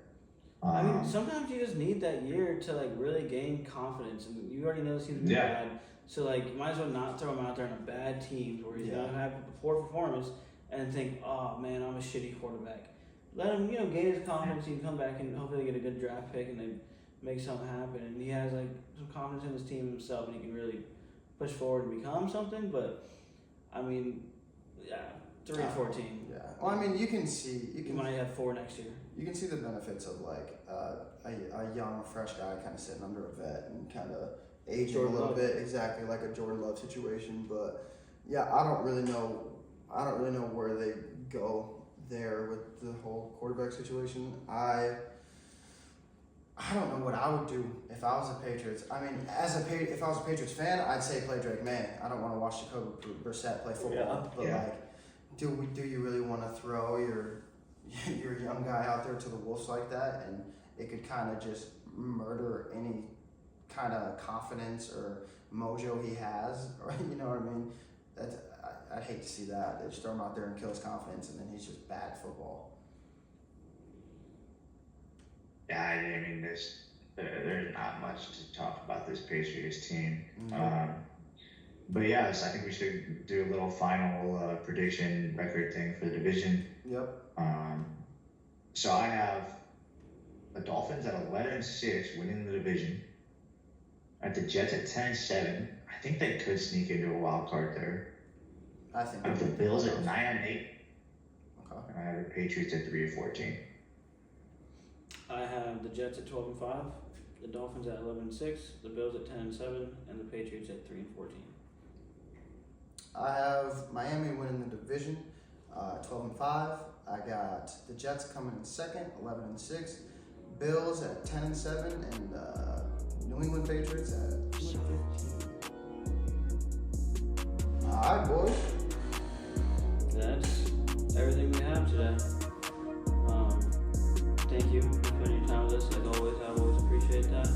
I mean, sometimes you just need that year to like really gain confidence, and you already know the team's bad. So like, you might as well not throw him out there on a bad team where he's gonna have a poor performance and think, oh man, I'm a shitty quarterback. Let him, gain his confidence. He can come back and hopefully get a good draft pick and then make something happen. And he has like some confidence in his team himself, and he can really push forward and become something. But I mean, 3-14. Yeah. Well, I mean, you can see You might have 4 next year. You can see the benefits of like a young, fresh guy kind of sitting under a vet and kind of aging a little bit, exactly like a Jordan Love situation. But yeah, I don't really know where they go there with the whole quarterback situation. I don't know what I would do if I was a Patriots. I mean, if I was a Patriots fan, I'd say play Drake May. I don't want to watch Jacoby Brissett play football, but like, do you really want to throw your young guy out there to the wolves like that, and it could kind of just murder any kind of confidence or mojo he has, or you know what I mean? I'd hate to see that. They just throw him out there and kill his confidence, and then he's just bad at football. Yeah, I mean, there's not much to talk about this Patriots team. Mhm. But yes, I think we should do a little final prediction record thing for the division. Yep. So I have the Dolphins at 11-6 winning the division. At the Jets at 10-7. I think they could sneak into a wild card there. I think. I have the Bills at 9-8. Okay. And I have the Patriots at 3-14. I have the Jets at 12-5, the Dolphins at 11-6, the Bills at 10-7, and the Patriots at 3-14. I have Miami winning the division, 12-5. I got the Jets coming in second, 11-6. Bills at 10-7, and New England Patriots at 2-15. All right, boys. That's everything we have today. Thank you for spending your time with us. As always, I always appreciate that.